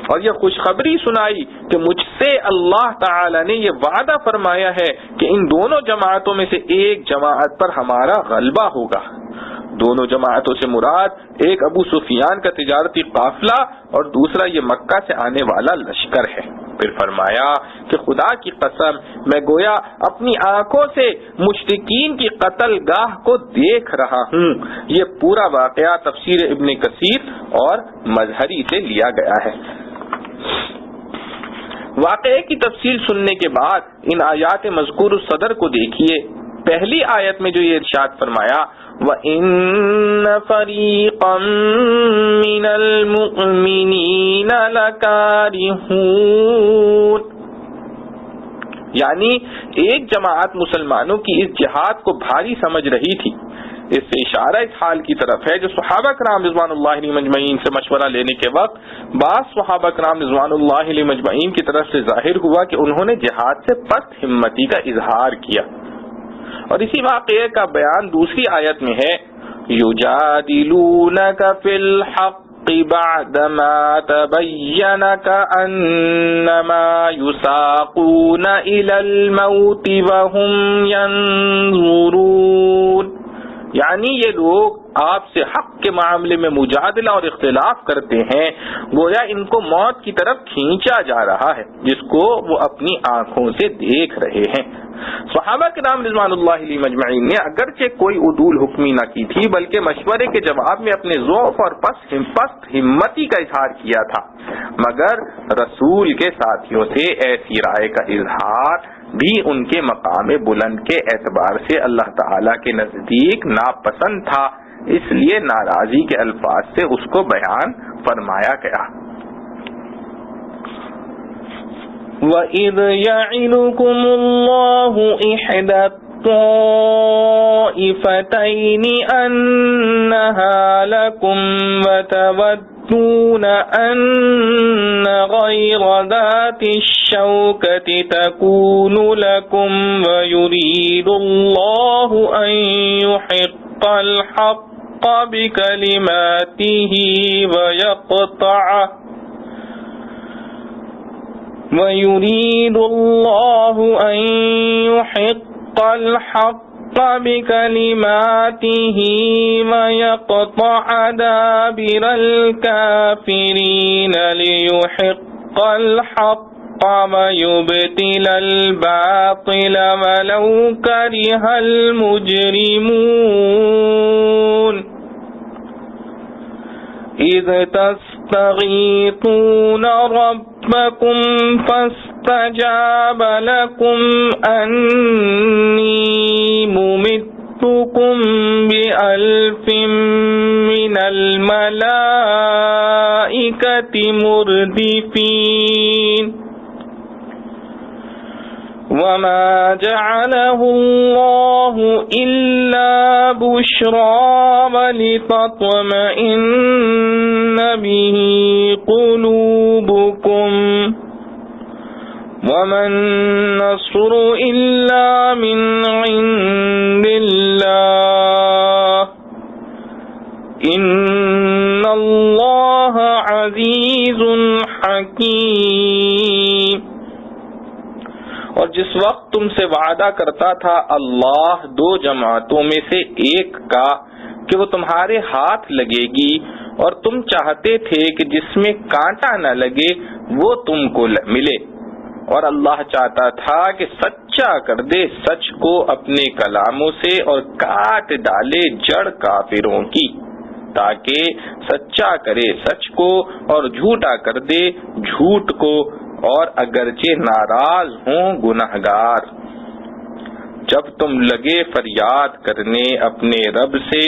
اور یہ خوشخبری سنائی کہ مجھ سے اللہ تعالی نے یہ وعدہ فرمایا ہے کہ ان دونوں جماعتوں میں سے ایک جماعت پر ہمارا غلبہ ہوگا۔ دونوں جماعتوں سے مراد ایک ابو سفیان کا تجارتی قافلہ اور دوسرا یہ مکہ سے آنے والا لشکر ہے۔ پھر فرمایا کہ خدا کی قسم میں گویا اپنی آنکھوں سے مشرکین کی قتل گاہ کو دیکھ رہا ہوں۔ یہ پورا واقعہ تفسیر ابن کثیر اور مظہری سے لیا گیا ہے۔ واقعے کی تفصیل سننے کے بعد ان آیات مذکور الصدر کو دیکھیے پہلی آیت میں جو یہ ارشاد فرمایا وَإِنَّ فَرِيقًا مِّنَ الْمُؤْمِنِينَ لَكَارِهُونَ، یعنی ایک جماعت مسلمانوں کی اس جہاد کو بھاری سمجھ رہی تھی، اس سے اشارہ اس حال کی طرف ہے جو صحابہ کرام رضوان اللہ علیہم اجمعین سے مشورہ لینے کے وقت بعض صحابہ کرام رضوان اللہ علیہم اجمعین کی طرف سے ظاہر ہوا کہ انہوں نے جہاد سے پست ہمتی کا اظہار کیا۔ اور اسی واقعے کا بیان دوسری آیت میں ہے یجادلونک فی الحق بعدما تبین کأنما یساقون الی الموت وهم ینظرون، یعنی یہ لوگ آپ سے حق کے معاملے میں مجادلہ اور اختلاف کرتے ہیں گویا ان کو موت کی طرف کھینچا جا رہا ہے جس کو وہ اپنی آنکھوں سے دیکھ رہے ہیں۔ صحابہ کرام رضوان اللہ علیہم اجمعین نے اگرچہ کوئی عدول حکمی نہ کی تھی بلکہ مشورے کے جواب میں اپنے ضعف اور پست ہمتی کا اظہار کیا تھا، مگر رسول کے ساتھیوں سے ایسی رائے کا اظہار بھی ان کے مقام بلند کے اعتبار سے اللہ تعالی کے نزدیک ناپسند تھا، اس لیے ناراضی کے الفاظ سے اس کو بیان فرمایا گیا۔ وَإِذْ يَعِدُكُمُ اللَّهُ إِحْدَى الطَّائِفَتَيْنِ أَنَّهَا لَكُمْ وَتَوَدُّونَ أَنَّ غَيْرَ ذَاتِ الشَّوْكَةِ تَكُونُ لَكُمْ وَيُرِيدُ اللَّهُ أَن يُحِقَّ الْحَقَّ بِكَلِمَاتِهِ وَيُرِيدُ اللَّهُ أَن يُحِقَّ الْحَقَّ بِكَلِمَاتِهِ وَيَقْطَعَ دَابِرَ الْكَافِرِينَ لِيُحِقَّ الْحَقَّ وَيُبْطِلَ الْبَاطِلَ وَلَوْ كَرِهَ الْمُجْرِمُونَ إِذْ تَسْتَغِيثُونَ رَبَّكُمْ فَاسْتَجَابَ لَكُمْ أَنِّي مُمِدُّكُمْ بِأَلْفٍ مِّنَ الْمَلَائِكَةِ مُرْدِفِينَ وَمَا جَعَلَهُ اللَّهُ إِلَّا بُشْرَى وَلِتَطْمَئِنَّ بِهِ قُلُوبُكُمْ وَمَا النَّصْرُ إِلَّا مِنْ عِندِ اللَّهِ إِنَّ اللَّهَ عَزِيزٌ حَكِيمٌ۔ اور جس وقت تم سے وعدہ کرتا تھا اللہ دو جماعتوں میں سے ایک کا کہ وہ تمہارے ہاتھ لگے گی اور تم چاہتے تھے کہ جس میں کانٹا نہ لگے وہ تم کو ملے، اور اللہ چاہتا تھا کہ سچا کر دے سچ کو اپنے کلاموں سے اور کاٹ ڈالے جڑ کافروں کی، تاکہ سچا کرے سچ کو اور جھوٹا کر دے جھوٹ کو، اور اگرچہ ناراض ہوں گنہگار۔ جب تم لگے فریاد کرنے اپنے رب سے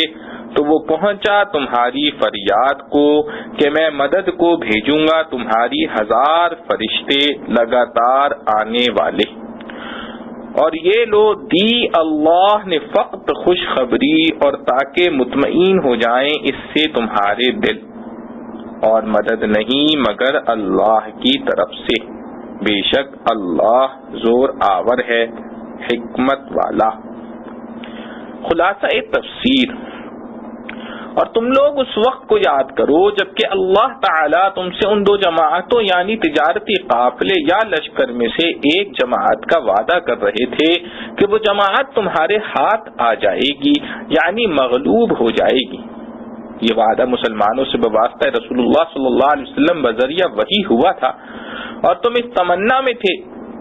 تو وہ پہنچا تمہاری فریاد کو کہ میں مدد کو بھیجوں گا تمہاری 1000 فرشتے لگاتار آنے والے۔ اور یہ لو دی اللہ نے فقط خوشخبری اور تاکہ مطمئن ہو جائیں اس سے تمہارے دل، اور مدد نہیں مگر اللہ کی طرف سے، بے شک اللہ زور آور ہے حکمت والا۔ خلاصہ تفسیر، اور تم لوگ اس وقت کو یاد کرو جبکہ اللہ تعالیٰ تم سے ان دو جماعتوں یعنی تجارتی قافلے یا لشکر میں سے ایک جماعت کا وعدہ کر رہے تھے کہ وہ جماعت تمہارے ہاتھ آ جائے گی یعنی مغلوب ہو جائے گی۔ یہ وعدہ مسلمانوں سے بواسطہ رسول اللہ صلی اللہ علیہ وسلم بذریعہ وحی ہوا تھا، اور تم اس تمنا میں تھے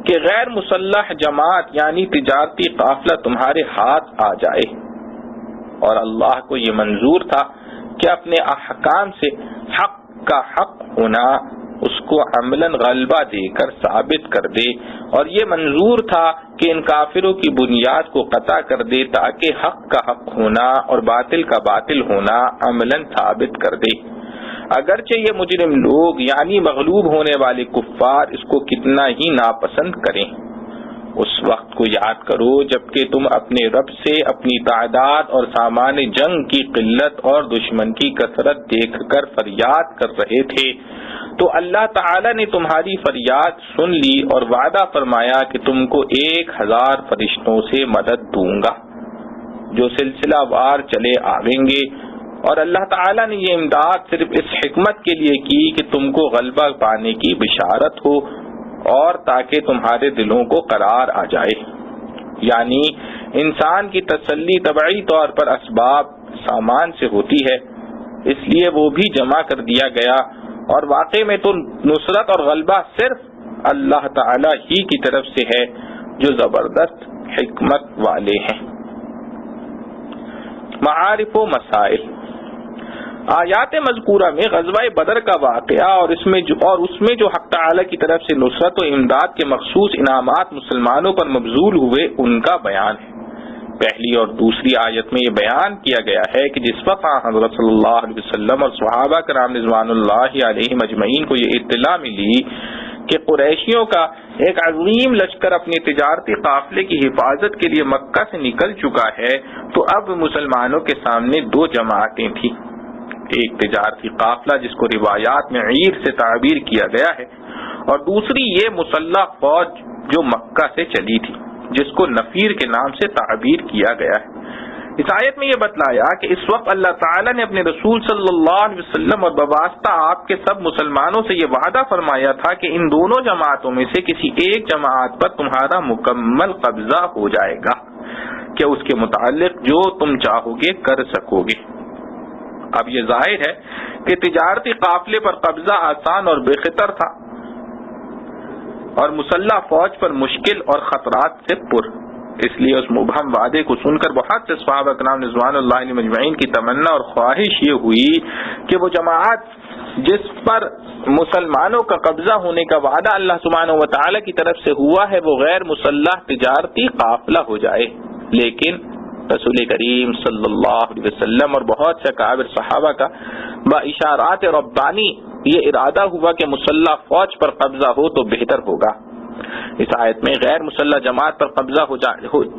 کہ غیر مسلح جماعت یعنی تجارتی قافلہ تمہارے ہاتھ آ جائے، اور اللہ کو یہ منظور تھا کہ اپنے احکام سے حق کا حق ہونا اس کو عملاً غلبہ دے کر ثابت کر دے، اور یہ منظور تھا کہ ان کافروں کی بنیاد کو قطع کر دے تاکہ حق کا حق ہونا اور باطل کا باطل ہونا عملاً ثابت کر دے۔ اگرچہ یہ مجرم لوگ یعنی مغلوب ہونے والے کفار اس کو کتنا ہی ناپسند کریں۔ اس وقت کو یاد کرو جبکہ تم اپنے رب سے اپنی تعداد اور سامان جنگ کی قلت اور دشمن کی کثرت دیکھ کر فریاد کر رہے تھے، تو اللہ تعالی نے تمہاری فریاد سن لی اور وعدہ فرمایا کہ تم کو 1000 فرشتوں سے مدد دوں گا جو سلسلہ وار چلے آئیں گے۔ اور اللہ تعالیٰ نے یہ امداد صرف اس حکمت کے لیے کی کہ تم کو غلبہ پانے کی بشارت ہو اور تاکہ تمہارے دلوں کو قرار آ جائے۔ یعنی انسان کی تسلی طبعی طور پر اسباب سامان سے ہوتی ہے، اس لیے وہ بھی جمع کر دیا گیا، اور واقع میں تو نصرت اور غلبہ صرف اللہ تعالی ہی کی طرف سے ہے جو زبردست حکمت والے ہیں۔ معارف و مسائل۔ آیات مذکورہ میں غزوہ بدر کا واقعہ اور اس میں جو حق تعالی کی طرف سے نصرت و امداد کے مخصوص انعامات مسلمانوں پر مبذول ہوئے ان کا بیان ہے۔ پہلی اور دوسری آیت میں یہ بیان کیا گیا ہے کہ جس وقت حضرت صلی اللہ علیہ وسلم اور صحابہ کرام رضوان اللہ علیہم اجمعین کو یہ اطلاع ملی کہ قریشیوں کا ایک عظیم لشکر اپنے تجارتی قافلے کی حفاظت کے لیے مکہ سے نکل چکا ہے، تو اب مسلمانوں کے سامنے 2 جماعتیں تھیں۔ ایک تجارتی قافلہ جس کو روایات میں عیر سے تعبیر کیا گیا ہے، اور دوسری یہ مسلح فوج جو مکہ سے چلی تھی جس کو نفیر کے نام سے تعبیر کیا گیا ہے۔ اس آیت میں یہ بتلایا کہ اس وقت اللہ تعالیٰ نے اپنے رسول صلی اللہ علیہ وسلم اور بواسطہ آپ کے سب مسلمانوں سے یہ وعدہ فرمایا تھا کہ ان دونوں جماعتوں میں سے کسی ایک جماعت پر تمہارا مکمل قبضہ ہو جائے گا کہ اس کے متعلق جو تم چاہو گے کر سکو گے۔ اب یہ ظاہر ہے کہ تجارتی قافلے پر قبضہ آسان اور بے خطر تھا، اور مسلح فوج پر مشکل اور خطرات سے پر۔ اس لیے اس مبہم وعدے کو سن کر بہت سے صحابہ کرام رضوان اللہ علیہم اجمعین کی تمنا اور خواہش یہ ہوئی کہ وہ جماعت جس پر مسلمانوں کا قبضہ ہونے کا وعدہ اللہ سبحانہ و تعالی کی طرف سے ہوا ہے وہ غیر مسلح تجارتی قافلہ ہو جائے، لیکن رسول کریم صلی اللہ علیہ وسلم اور بہت سے اکابر صحابہ کا باشارات ربانی یہ ارادہ ہوا کہ مسلح فوج پر قبضہ ہو تو بہتر ہوگا۔ اس آیت میں غیر مسلح جماعت پر قبضہ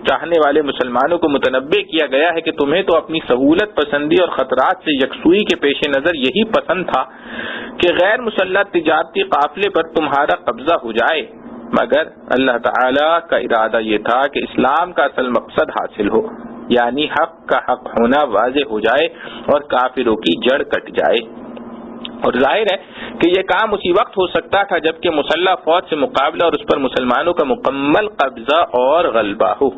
چاہنے والے مسلمانوں کو متنبہ کیا گیا ہے کہ تمہیں تو اپنی سہولت پسندی اور خطرات سے یکسوئی کے پیش نظر یہی پسند تھا کہ غیر مسلح تجارتی قافلے پر تمہارا قبضہ ہو جائے، مگر اللہ تعالی کا ارادہ یہ تھا کہ اسلام کا اصل مقصد حاصل ہو، یعنی حق کا حق ہونا واضح ہو جائے اور کافروں کی جڑ کٹ جائے۔ اور ظاہر ہے کہ یہ کام اسی وقت ہو سکتا تھا جبکہ مسلح فوج سے مقابلہ اور اس پر مسلمانوں کا مکمل قبضہ اور غلبہ ہو۔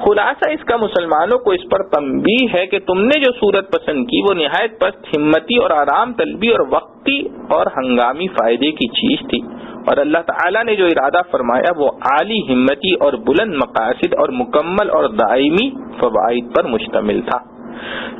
خلاصہ اس کا مسلمانوں کو اس پر تنبیہ ہے کہ تم نے جو صورت پسند کی وہ نہایت پست ہمتی اور آرام طلبی اور وقتی اور ہنگامی فائدے کی چیز تھی، اور اللہ تعالیٰ نے جو ارادہ فرمایا وہ عالی ہمتی اور بلند مقاصد اور مکمل اور دائمی فوائد پر مشتمل تھا۔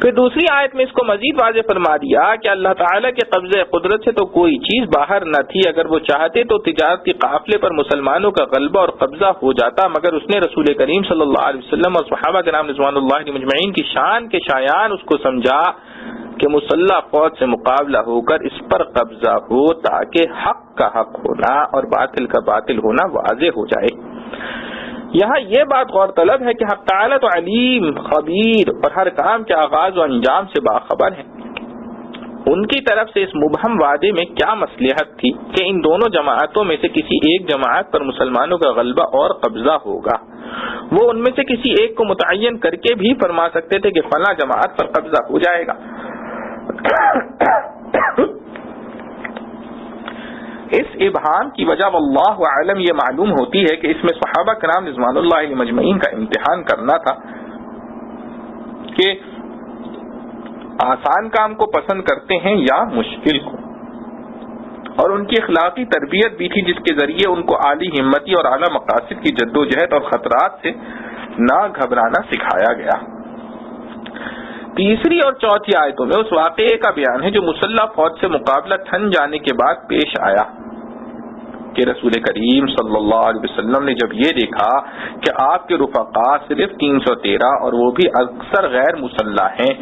پھر دوسری آیت میں اس کو مزید واضح فرما دیا کہ اللہ تعالیٰ کے قبضے قدرت سے تو کوئی چیز باہر نہ تھی، اگر وہ چاہتے تو تجارتی قافلے پر مسلمانوں کا غلبہ اور قبضہ ہو جاتا، مگر اس نے رسول کریم صلی اللہ علیہ وسلم اور صحابہ کرام رضوان اللہ علیہم اجمعین کی شان کے شایان اس کو سمجھا کہ مسلح فوج سے مقابلہ ہو کر اس پر قبضہ ہو تاکہ حق کا حق ہونا اور باطل کا باطل ہونا واضح ہو جائے۔ یہاں یہ بات غور طلب ہے کہ حق تعالیٰ تو علیم خبیر اور ہر کام کے آغاز و انجام سے باخبر ہے۔ ان کی طرف سے اس مبہم وعدے میں کیا مصلحت تھی کہ ان دونوں جماعتوں میں سے کسی ایک جماعت پر مسلمانوں کا غلبہ اور قبضہ ہوگا؟ وہ ان میں سے کسی ایک کو متعین کر کے بھی فرما سکتے تھے کہ فلاں جماعت پر قبضہ ہو جائے گا۔ اس ابہام کی وجہ واللہ اعلم یہ معلوم ہوتی ہے کہ اس میں صحابہ کرام رضوان اللہ علیہم اجمعین کا امتحان کرنا تھا کہ آسان کام کو پسند کرتے ہیں یا مشکل کو، اور ان کی اخلاقی تربیت بھی تھی جس کے ذریعے ان کو عالی ہمتی اور اعلیٰ مقاصد کی جدوجہد اور خطرات سے نہ گھبرانا سکھایا گیا۔ تیسری اور چوتھی آیتوں میں اس واقعے کا بیان ہے جو مسلح فوج سے مقابلہ ٹھن جانے کے بعد پیش آیا۔ کے رسول کریم صلی اللہ علیہ وسلم نے جب یہ دیکھا کہ آپ کے رفقا صرف 313 اور وہ بھی اکثر غیر مسلح ہیں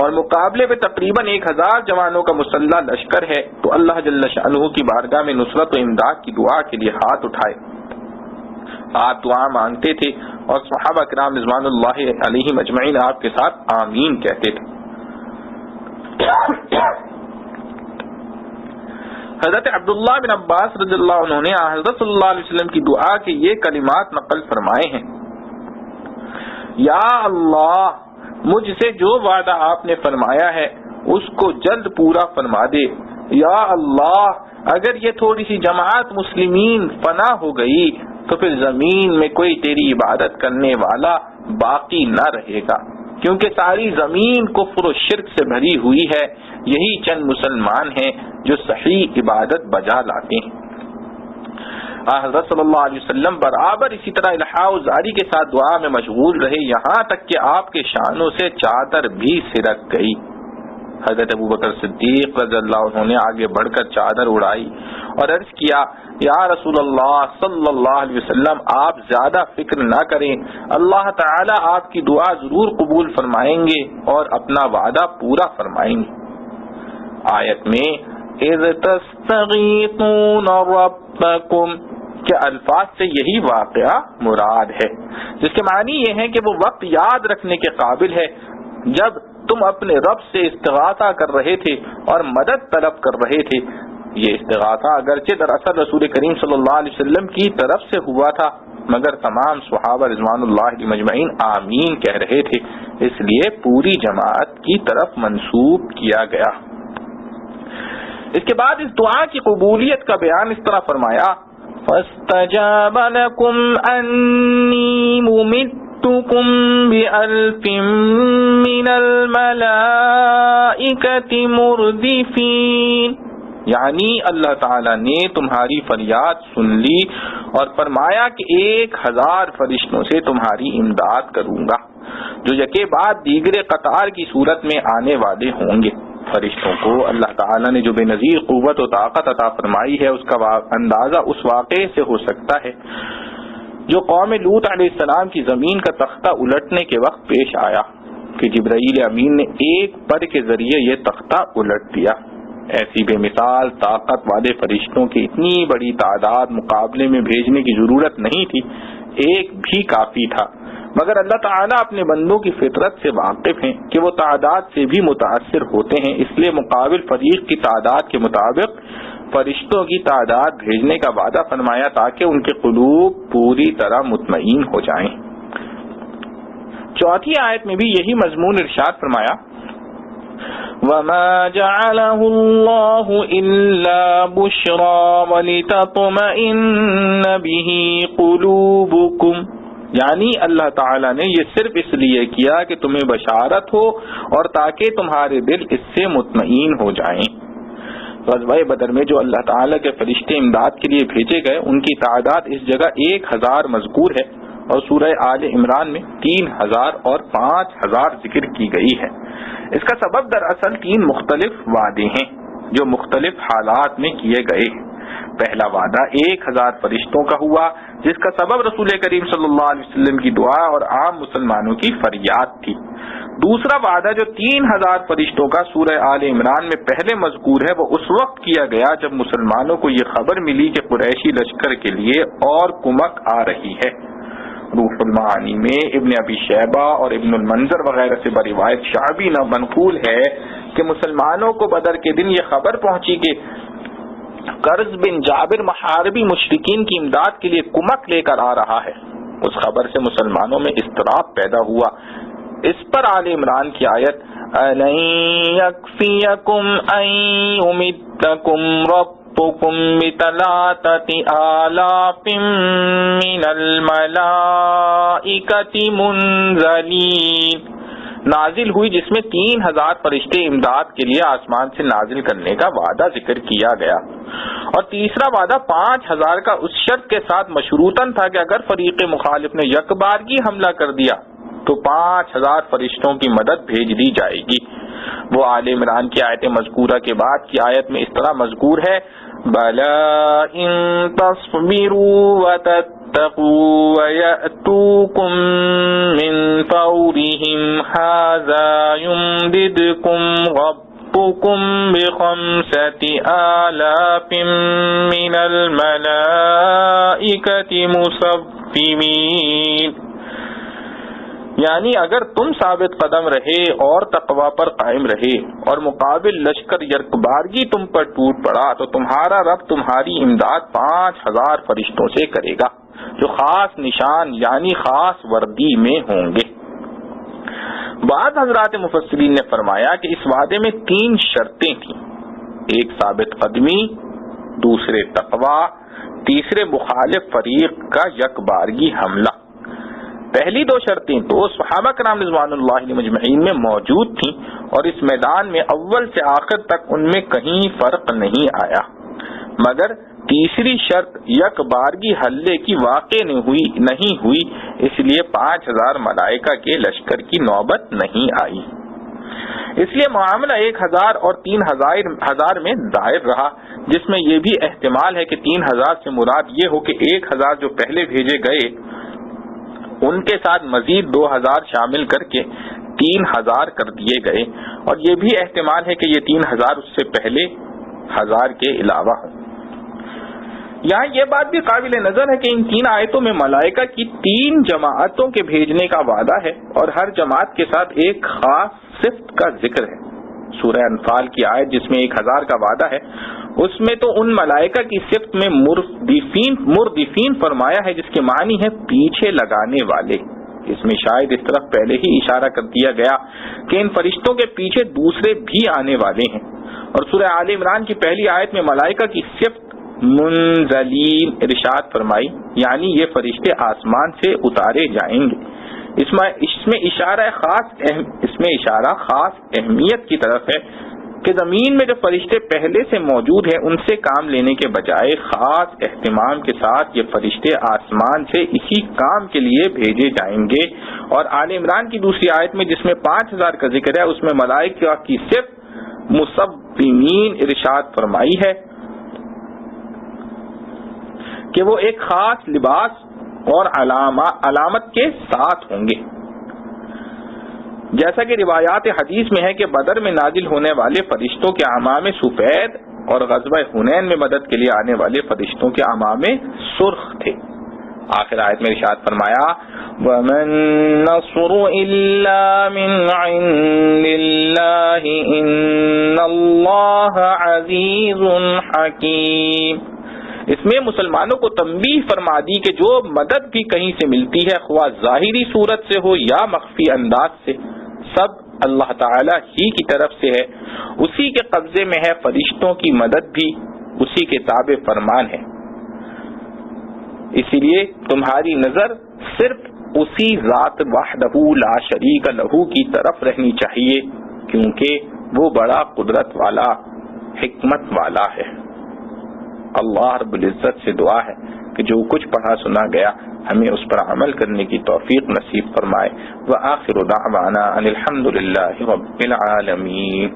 اور مقابلے میں تقریباً 1000 جوانوں کا مسلح لشکر ہے، تو اللہ جل شأنہ کی بارگاہ میں نصرت و امداد کی دعا کے لیے ہاتھ اٹھائے. آپ دعا مانگتے تھے اور صحابہ کرام رضوان اللہ علیہم اجمعین آپ کے ساتھ آمین کہتے تھے. حضرت عبداللہ بن عباس رضی اللہ عنہ نے حضرت صلی اللہ علیہ وسلم کی دعا کے یہ کلمات نقل فرمائے ہیں: یا اللہ، مجھ سے جو وعدہ آپ نے فرمایا ہے اس کو جلد پورا فرما دے. یا اللہ، اگر یہ تھوڑی سی جماعت مسلمین فنا ہو گئی تو پھر زمین میں کوئی تیری عبادت کرنے والا باقی نہ رہے گا، کیونکہ ساری زمین کفر و شرک سے بھری ہوئی ہے. یہی چند مسلمان ہیں جو صحیح عبادت بجا لاتے ہیں. حضرت صلی اللہ علیہ وسلم برابر اسی طرح الحاح و زاری کے ساتھ دعا میں مشغول رہے، یہاں تک کہ آپ کے شانوں سے چادر بھی سرک گئی. حضرت ابوبکر صدیق رضی اللہ عنہ نے آگے بڑھ کر چادر اڑائی اور عرض کیا: یا رسول اللہ صلی اللہ علیہ وسلم، آپ زیادہ فکر نہ کریں، اللہ تعالی آپ کی دعا ضرور قبول فرمائیں گے اور اپنا وعدہ پورا فرمائیں گے. آیت میں اذ تستغیثون ربکم کے الفاظ سے یہی واقعہ مراد ہے، جس کے معنی یہ ہے کہ وہ وقت یاد رکھنے کے قابل ہے جب تم اپنے رب سے استغاثہ کر رہے تھے اور مدد طلب کر رہے تھے. یہ استغاثہ اگرچہ دراصل رسول کریم صلی اللہ علیہ وسلم کی طرف سے ہوا تھا، مگر تمام صحابہ رضوان اللہ علیہم اجمعین آمین کہہ رہے تھے، اس لیے پوری جماعت کی طرف منسوب کیا گیا. اس کے بعد اس دعا کی قبولیت کا بیان اس طرح فرمایا: فَاسْتَجَابَ لَكُمْ أَنِّي مُمِدُّكُمْ بِأَلْفٍ مِّنَ الْمَلَائِكَةِ مُرْدِفِينَ. یعنی اللہ تعالیٰ نے تمہاری فریاد سن لی اور فرمایا کہ 1000 فرشتوں سے تمہاری امداد کروں گا، جو یکے بعد دیگر قطار کی صورت میں آنے والے ہوں گے. فرشتوں کو اللہ تعالیٰ نے جو بے نظیر قوت و طاقت عطا فرمائی ہے، اس کا اندازہ اس واقعے سے ہو سکتا ہے جو قوم لوط علیہ السلام کی زمین کا تختہ الٹنے کے وقت پیش آیا کہ جبرائیل امین نے ایک پر کے ذریعے یہ تختہ الٹ دیا. ایسی بے مثال طاقت والے فرشتوں کی اتنی بڑی تعداد مقابلے میں بھیجنے کی ضرورت نہیں تھی، ایک بھی کافی تھا. مگر اللہ تعالیٰ اپنے بندوں کی فطرت سے واقف ہیں کہ وہ تعداد سے بھی متاثر ہوتے ہیں، اس لیے مقابل فریق کی تعداد کے مطابق فرشتوں کی تعداد بھیجنے کا وعدہ فرمایا تاکہ ان کے قلوب پوری طرح مطمئن ہو جائیں. چوتھی آیت میں بھی یہی مضمون ارشاد فرمایا: وَمَا جَعَلَهُ اللَّهُ إِلَّا بُشْرَى وَلِتَطْمَئِنَّ بِهِ قُلُوبُكُمْ. یعنی اللہ تعالیٰ نے یہ صرف اس لیے کیا کہ تمہیں بشارت ہو اور تاکہ تمہارے دل اس سے مطمئن ہو جائیں. غزوہ بدر میں جو اللہ تعالیٰ کے فرشتے امداد کے لیے بھیجے گئے، ان کی تعداد اس جگہ 1000 مذکور ہے اور سورہ آل عمران میں 3000 اور 5000 ذکر کی گئی ہے. اس کا سبب دراصل 3 مختلف وعدے ہیں جو مختلف حالات میں کیے گئے. پہلا وعدہ 1000 فرشتوں کا ہوا، جس کا سبب رسول کریم صلی اللہ علیہ وسلم کی دعا اور عام مسلمانوں کی فریاد تھی. دوسرا وعدہ جو 3000 فرشتوں کا سورہ آل عمران میں پہلے مذکور ہے، وہ اس وقت کیا گیا جب مسلمانوں کو یہ خبر ملی کہ قریشی لشکر کے لیے اور کمک آ رہی ہے. روح المعانی میں ابن ابی شیبہ اور ابن المنذر وغیرہ سے بروایت شعبی منقول ہے کہ مسلمانوں کو بدر کے دن یہ خبر پہنچی کہ قرظ بن جابر محاربی مشرکین کی امداد کے لیے کمک لے کر آ رہا ہے. اس خبر سے مسلمانوں میں اضطراب پیدا ہوا. اس پر آل عمران کی آیت أَلَنْ يَكْفِيَكُمْ أَنْ يُمِدَّكُمْ رَبُّكُمْ بِثَلَاثَةِ آلَافٍ مِّنَ الْمَلَائِكَةِ مُنْزَلِينَ نازل ہوئی، جس میں 3000 فرشتے امداد کے لیے آسمان سے نازل کرنے کا وعدہ ذکر کیا گیا. اور تیسرا وعدہ 5000 کا اس شرط کے ساتھ مشروطاً تھا کہ اگر فریق مخالف نے یکبارگی حملہ کر دیا تو 5000 فرشتوں کی مدد بھیج دی جائے گی. وہ آل عمران کی آیت مذکورہ کے بعد کی آیت میں اس طرح مذکور ہے: بَلَىٰ إِن تَصْبِرُوا وَتَتَّقُوا وَيَأْتُوكُم مِّن فَوْرِهِمْ هَٰذَا يُمْدِدْكُمْ رَبُّكُم بِخَمْسَةِ آلَافٍ مِّنَ الْمَلَائِكَةِ مُصَوِّمِينَ، یعنی اگر تم ثابت قدم رہے اور تقوی پر قائم رہے اور مقابل لشکر یکبارگی تم پر ٹوٹ پڑا تو تمہارا رب تمہاری امداد 5000 فرشتوں سے کرے گا جو خاص نشان یعنی خاص وردی میں ہوں گے۔ بعض حضرات مفسرین نے فرمایا کہ اس وعدے میں 3 شرطیں تھیں، ایک ثابت قدمی، دوسرے تقوی، تیسرے مخالف فریق کا یکبارگی حملہ۔ پہلی 2 شرطیں تو صحابہ کرام رضوان اللہ علیہم مجمعین میں موجود تھیں اور اس میدان میں اول سے آخر تک ان میں کہیں فرق نہیں آیا، مگر تیسری شرط یکبارگی حلے کی واقع نہیں ہوئی، اس لیے 5000 ملائکہ کے لشکر کی نوبت نہیں آئی۔ اس لیے معاملہ 1000 اور 3000 میں دائر رہا، جس میں یہ بھی احتمال ہے کہ 3000 سے مراد یہ ہو کہ 1000 جو پہلے بھیجے گئے ان کے ساتھ مزید 2000 شامل کر کے 3000 کر دیے گئے، اور یہ بھی احتمال ہے کہ یہ 3000 اس سے پہلے 1000 کے علاوہ ہوں۔ یہاں یہ بات بھی قابل نظر ہے کہ ان 3 آیتوں میں ملائکہ کی 3 جماعتوں کے بھیجنے کا وعدہ ہے اور ہر جماعت کے ساتھ ایک خاص صفت کا ذکر ہے۔ سورہ انفال کی آیت جس میں 1000 کا وعدہ ہے، اس میں تو ان ملائکہ کی صفت میں مردفین فرمایا ہے، جس کے معنی ہے پیچھے لگانے والے۔ اس میں شاید اس طرف پہلے ہی اشارہ کر دیا گیا کہ ان فرشتوں کے پیچھے دوسرے بھی آنے والے ہیں، اور سورہ آل عمران کی پہلی آیت میں ملائکہ کی صفت منزلین ارشاد فرمائی، یعنی یہ فرشتے آسمان سے اتارے جائیں گے۔ اس میں اشارہ خاص اہمیت کی طرف ہے کہ زمین میں جو فرشتے پہلے سے موجود ہیں ان سے کام لینے کے بجائے خاص اہتمام کے ساتھ یہ فرشتے آسمان سے اسی کام کے لیے بھیجے جائیں گے۔ اور آل عمران کی دوسری آیت میں جس میں 5000 کا ذکر ہے، اس میں ملائکہ کی صفت مصومین ارشاد فرمائی ہے کہ وہ ایک خاص لباس اور علامت کے ساتھ ہوں گے، جیسا کہ روایات حدیث میں ہے کہ بدر میں نازل ہونے والے فرشتوں کے عمام سفید اور غزوہ حنین میں مدد کے لیے آنے والے فرشتوں کے عمام سرخ تھے۔ آخر آیت میں ارشاد فرمایا وَمَن نَّصْرُ إِلَّا مِنْ عِندِ اللَّهِ إِنَّ اللَّهَ عَزِيزٌ حَكِيمٌ۔ اس میں مسلمانوں کو تنبیہ فرما دی کہ جو مدد بھی کہیں سے ملتی ہے، خواہ ظاہری صورت سے ہو یا مخفی انداز سے، سب اللہ تعالی ہی کی طرف سے ہے، اسی کے قبضے میں ہے، فرشتوں کی مدد بھی اسی کے تابع فرمان ہے۔ اسی لیے تمہاری نظر صرف اسی ذات وحدہ لا شریک لہ کی طرف رہنی چاہیے، کیونکہ وہ بڑا قدرت والا، حکمت والا ہے۔ اللہ رب العزت سے دعا ہے کہ جو کچھ پڑھا سنا گیا ہمیں اس پر عمل کرنے کی توفیق نصیب فرمائے۔ وآخر دعوانا ان الحمد للہ رب العالمین۔